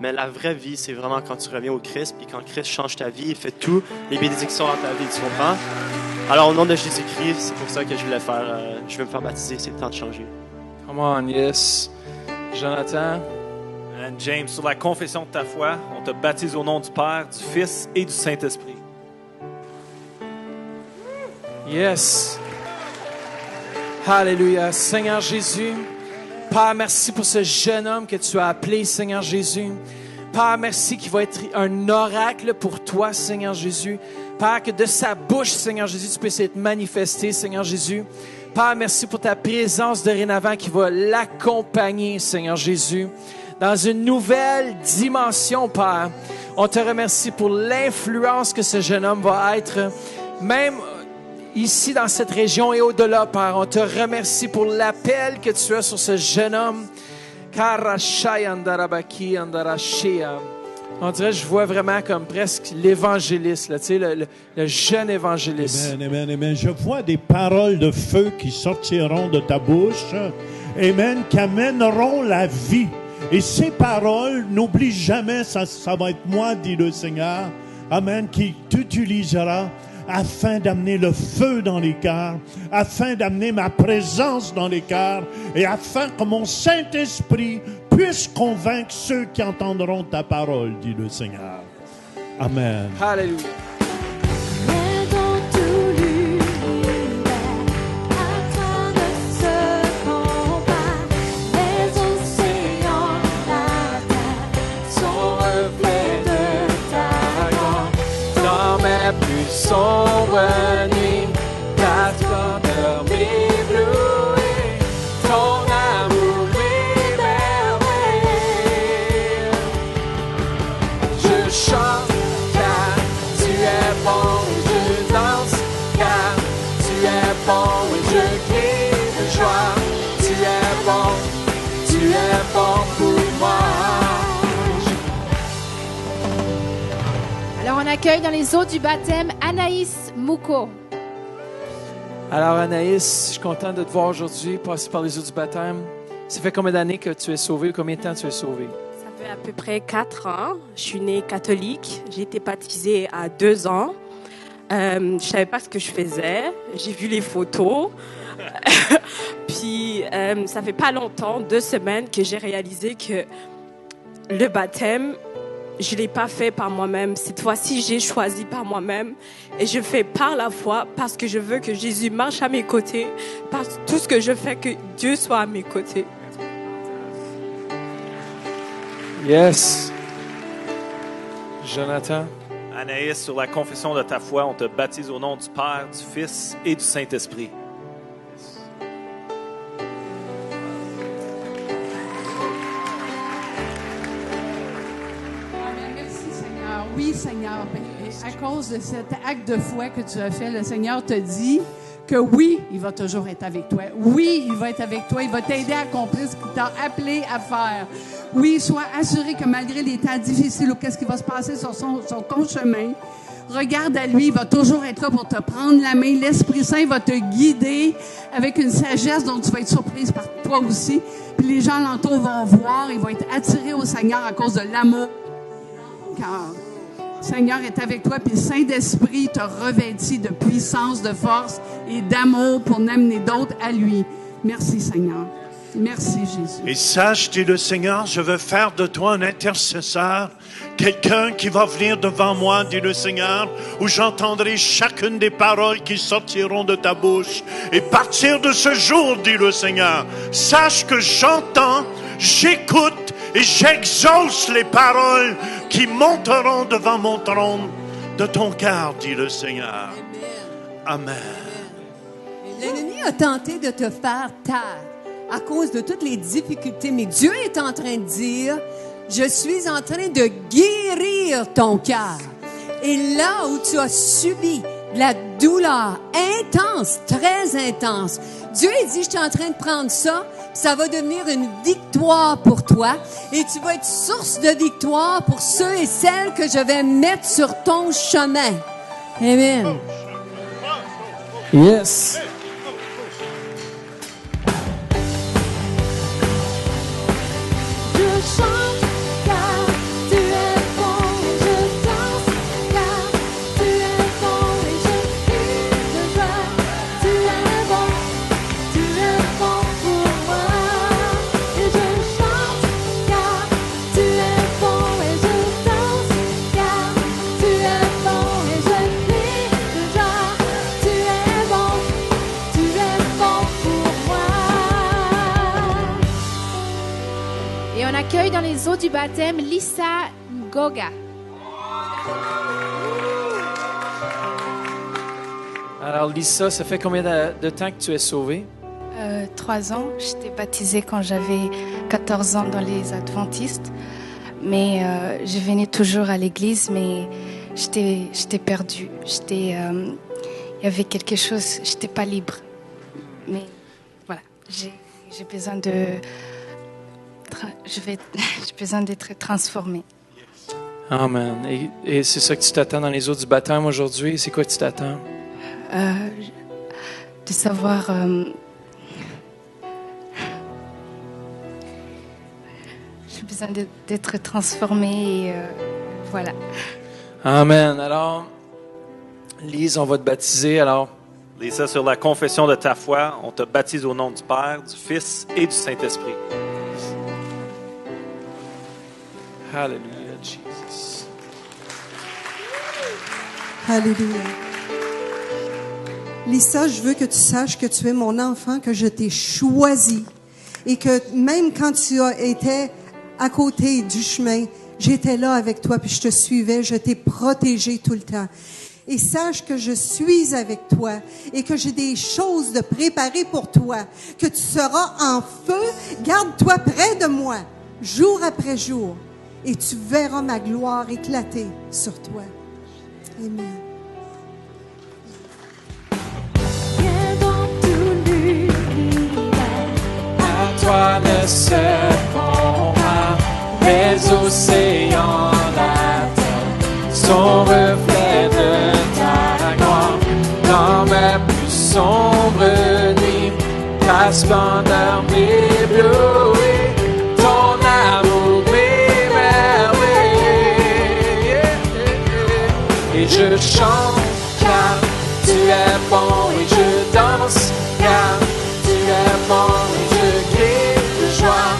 [SPEAKER 16] Mais la vraie vie, c'est vraiment quand tu reviens au Christ. Puis quand Christ change ta vie, il fait tout les bénédictions dans ta vie. Tu comprends? Alors, au nom de Jésus-Christ, c'est pour ça que je vais me faire baptiser. C'est le temps de changer.
[SPEAKER 2] Come on, yes. Jonathan.
[SPEAKER 5] And James, sur la confession de ta foi, on te baptise au nom du Père, du Fils et du Saint-Esprit.
[SPEAKER 2] Yes. Alléluia. Seigneur Jésus, Père, merci pour ce jeune homme que tu as appelé, Seigneur Jésus. Père, merci qu'il va être un oracle pour toi, Seigneur Jésus. Père, que de sa bouche, Seigneur Jésus, tu puisses être manifesté, Seigneur Jésus. Père, merci pour ta présence dorénavant qui va l'accompagner, Seigneur Jésus, dans une nouvelle dimension, Père. On te remercie pour l'influence que ce jeune homme va être, même ici dans cette région et au-delà, Père. On te remercie pour l'appel que tu as sur ce jeune homme. On dirait que je vois vraiment comme presque l'évangéliste, là, tu sais, le jeune évangéliste.
[SPEAKER 13] Amen, amen, amen. Je vois des paroles de feu qui sortiront de ta bouche, amen, qui amèneront la vie. Et ces paroles, n'oublie jamais, ça va être moi, dit le Seigneur, amen, qui t'utilisera afin d'amener le feu dans les cœurs, afin d'amener ma présence dans les cœurs et afin que mon Saint-Esprit puisse convaincre ceux qui entendront ta parole, dit le Seigneur. Amen.
[SPEAKER 2] Alléluia.
[SPEAKER 1] Sont venus, ta splendeur m'éblouit, ton amour m'émerveille. Je chante car tu es bon, je danse car tu es bon, et je crie de joie. Tu es bon pour moi.
[SPEAKER 9] Alors, on accueille dans les eaux du baptême Anaïs Mouko.
[SPEAKER 2] Alors, Anaïs, je suis content de te voir aujourd'hui, passer par les eaux du baptême. Ça fait combien d'années que tu es sauvée? Combien de temps tu es sauvée?
[SPEAKER 17] Ça fait à peu près 4 ans. Je suis née catholique. J'ai été baptisée à 2 ans. Je ne savais pas ce que je faisais. J'ai vu les photos. Puis, ça fait pas longtemps, 2 semaines, que j'ai réalisé que le baptême, je ne l'ai pas fait par moi-même. Cette fois-ci, j'ai choisi par moi-même. Et je fais par la foi parce que je veux que Jésus marche à mes côtés. Par tout ce que je fais, que Dieu soit à mes côtés.
[SPEAKER 2] Yes. Jonathan.
[SPEAKER 5] Anaïs, sur la confession de ta foi, on te baptise au nom du Père, du Fils et du Saint-Esprit.
[SPEAKER 18] Oui, Seigneur, à cause de cet acte de foi que tu as fait, le Seigneur te dit que oui, il va toujours être avec toi. Oui, il va être avec toi. Il va t'aider à accomplir ce qu'il t'a appelé à faire. Oui, sois assuré que malgré les temps difficiles ou qu'est-ce qui va se passer sur ton chemin, regarde à lui, il va toujours être là pour te prendre la main. L'Esprit Saint va te guider avec une sagesse dont tu vas être surprise par toi aussi. Puis les gens alentour vont voir, ils vont être attirés au Seigneur à cause de l'amour. Car le Seigneur est avec toi, puis le Saint-Esprit te revêtit de puissance, de force et d'amour pour n'amener d'autres à lui. Merci, Seigneur. Merci, Jésus.
[SPEAKER 13] Et sache, dit le Seigneur, je veux faire de toi un intercesseur, quelqu'un qui va venir devant moi, dit le Seigneur, où j'entendrai chacune des paroles qui sortiront de ta bouche. Et partir de ce jour, dit le Seigneur, sache que j'entends, j'écoute et j'exauce les paroles qui monteront devant mon trône de ton cœur, dit le Seigneur. Amen.
[SPEAKER 12] L'ennemi a tenté de te faire taire à cause de toutes les difficultés, mais Dieu est en train de dire, je suis en train de guérir ton cœur. Et là où tu as subi de la douleur intense, très intense. Dieu il dit, je suis en train de prendre ça, ça va devenir une victoire pour toi et tu vas être source de victoire pour ceux et celles que je vais mettre sur ton chemin. Amen.
[SPEAKER 2] Yes.
[SPEAKER 1] Je chante car tu es bon et je danse car tu es bon et je crie de joie. Tu es bon pour moi. Et je chante car tu es bon et je danse car tu es bon et je crie de joie. Tu es bon pour moi.
[SPEAKER 9] Et on accueille dans les eaux du baptême Lisa Ngoga.
[SPEAKER 2] Alors, Lisa, ça fait combien de temps que tu es sauvée?
[SPEAKER 19] 3 ans. J'étais baptisée quand j'avais 14 ans dans les Adventistes. Mais je venais toujours à l'église, mais j'étais perdue. Il y avait quelque chose, j'étais pas libre. Mais voilà, j'ai besoin j'ai besoin d'être transformée.
[SPEAKER 2] Amen. Et c'est ça que tu t'attends dans les eaux du baptême aujourd'hui? C'est quoi que tu t'attends?
[SPEAKER 19] De savoir... j'ai besoin d'être transformée et voilà.
[SPEAKER 2] Amen. Alors, Lise, on va te baptiser. Alors,
[SPEAKER 5] Lisa, sur la confession de ta foi, on te baptise au nom du Père, du Fils et du Saint-Esprit.
[SPEAKER 2] Hallelujah, Jesus.
[SPEAKER 20] Alléluia. Lisa, je veux que tu saches que tu es mon enfant, que je t'ai choisi et que même quand tu étais à côté du chemin, j'étais là avec toi puis je te suivais, je t'ai protégé tout le temps. Et sache que je suis avec toi et que j'ai des choses de préparer pour toi, que tu seras en feu. Garde-toi près de moi, jour après jour, et tu verras ma gloire éclater sur toi. Amen.
[SPEAKER 2] À toi ne se confond les océans, la terre, son reflet de ta gloire. Dans ma plus sombre nuit, ta splendeur m'éblouit, ton amour m'émerveille. Et je chante car tu es bon et je danse car tu es bon et je crie de joie.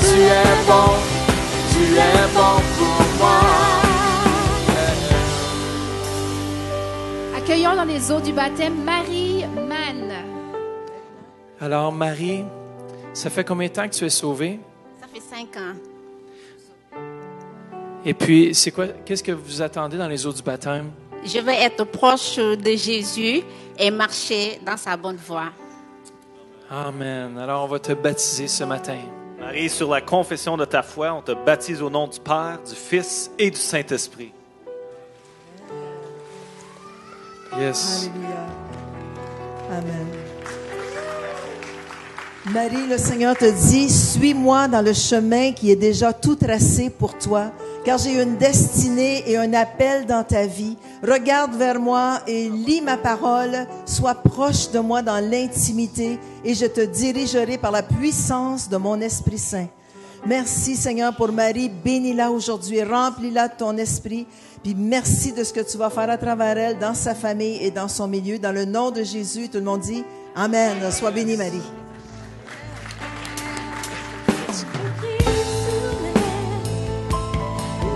[SPEAKER 2] Tu es bon pour moi.
[SPEAKER 9] Accueillons dans les eaux du baptême Marie Mann.
[SPEAKER 2] Alors, Marie, ça fait combien de temps que tu es sauvée?
[SPEAKER 21] Ça fait 5 ans.
[SPEAKER 2] Et puis, qu'est-ce que vous attendez dans les eaux du baptême?
[SPEAKER 21] Je veux être proche de Jésus et marcher dans sa bonne voie.
[SPEAKER 2] Amen. Alors, on va te baptiser ce matin.
[SPEAKER 5] Marie, sur la confession de ta foi, on te baptise au nom du Père, du Fils et du Saint-Esprit.
[SPEAKER 2] Yes.
[SPEAKER 22] Alléluia. Amen. Marie, le Seigneur te dit, suis-moi dans le chemin qui est déjà tout tracé pour toi, car j'ai une destinée et un appel dans ta vie. Regarde vers moi et lis ma parole. Sois proche de moi dans l'intimité et je te dirigerai par la puissance de mon Esprit Saint. Merci Seigneur pour Marie. Bénis-la aujourd'hui. Remplis-la de ton esprit. Puis merci de ce que tu vas faire à travers elle, dans sa famille et dans son milieu. Dans le nom de Jésus, tout le monde dit Amen. Sois bénie Marie.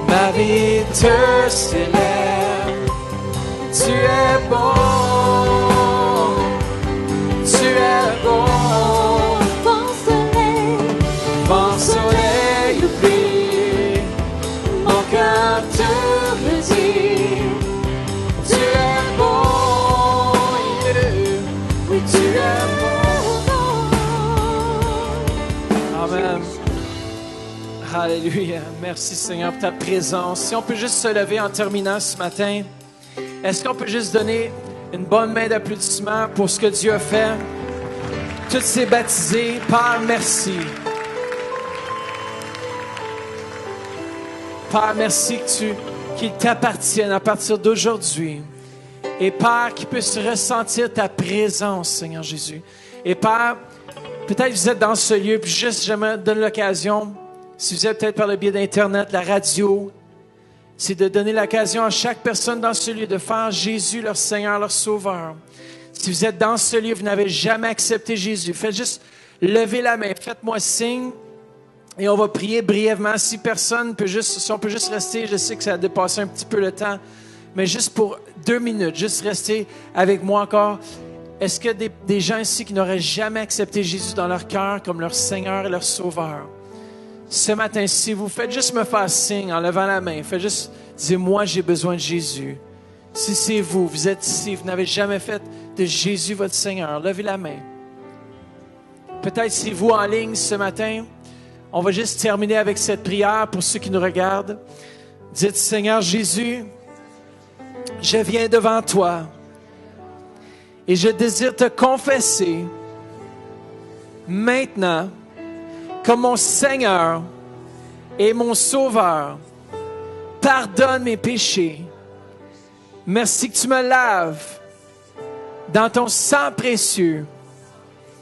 [SPEAKER 2] Marie te célèbre, tu es bon, bon soleil brille, mon cœur te le dit, tu es bon, oui tu es bon. Amen. Alléluia. Merci Seigneur pour ta présence. Si on peut juste se lever en terminant ce matin, est-ce qu'on peut juste donner Une bonne main d'applaudissement pour ce que Dieu a fait. Tous ces baptisés, Père, merci. Père, merci qu'ils t'appartiennent à partir d'aujourd'hui. Et Père, qu'ils puissent ressentir ta présence, Seigneur Jésus. Et Père, peut-être vous êtes dans ce lieu, puis juste j'aimerais donner l'occasion, si vous êtes peut-être par le biais d'Internet, la radio, c'est de donner l'occasion à chaque personne dans ce lieu de faire Jésus leur Seigneur, leur Sauveur. Si vous êtes dans ce lieu, vous n'avez jamais accepté Jésus, faites juste lever la main, faites-moi signe et on va prier brièvement. Si on peut juste rester, je sais que ça a dépassé un petit peu le temps, mais juste pour 2 minutes, juste rester avec moi encore. Est-ce que des gens ici qui n'auraient jamais accepté Jésus dans leur cœur comme leur Seigneur et leur Sauveur? Ce matin, si vous faites juste me faire signe en levant la main, faites juste dire, moi j'ai besoin de Jésus. Si c'est vous, vous êtes ici, vous n'avez jamais fait de Jésus votre Seigneur, levez la main. Peut-être si vous en ligne ce matin, on va juste terminer avec cette prière pour ceux qui nous regardent. Dites, Seigneur Jésus, je viens devant toi et je désire te confesser maintenant comme mon Seigneur et mon Sauveur. Pardonne mes péchés. Merci que tu me laves dans ton sang précieux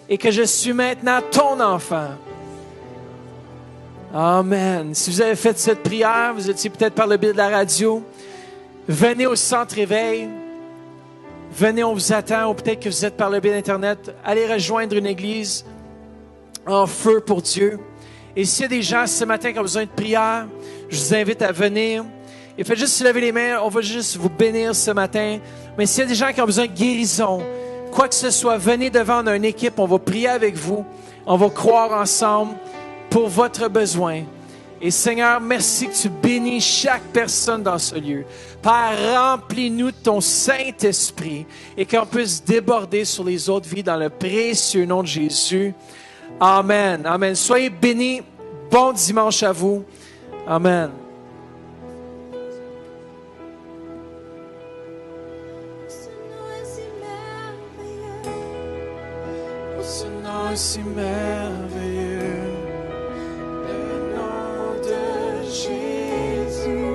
[SPEAKER 2] et que je suis maintenant ton enfant. Amen. Si vous avez fait cette prière, vous étiez peut-être par le biais de la radio, venez au centre éveil. Venez, on vous attend. Ou peut-être que vous êtes par le biais d'Internet. Allez rejoindre une église en feu pour Dieu. Et s'il y a des gens ce matin qui ont besoin de prière, je vous invite à venir. Et faites juste lever les mains, on va juste vous bénir ce matin. Mais s'il y a des gens qui ont besoin de guérison, quoi que ce soit, venez devant une équipe, on va prier avec vous. On va croire ensemble pour votre besoin. Et Seigneur, merci que tu bénis chaque personne dans ce lieu. Père, remplis-nous de ton Saint-Esprit et qu'on puisse déborder sur les autres vies dans le précieux nom de Jésus. Amen. Amen. Soyez bénis. Bon dimanche à vous. Amen. Ce nom est si merveilleux, le nom de Jésus.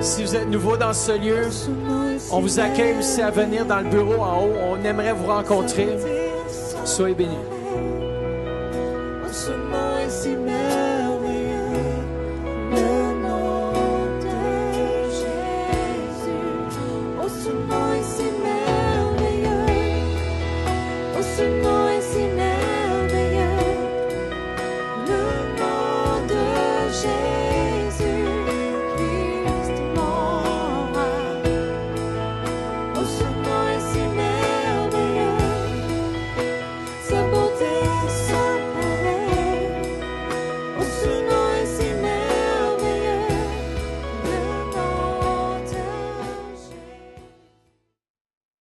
[SPEAKER 2] Si vous êtes nouveau dans ce lieu, on vous accueille aussi à venir dans le bureau en haut. On aimerait vous rencontrer. Soyez bénis.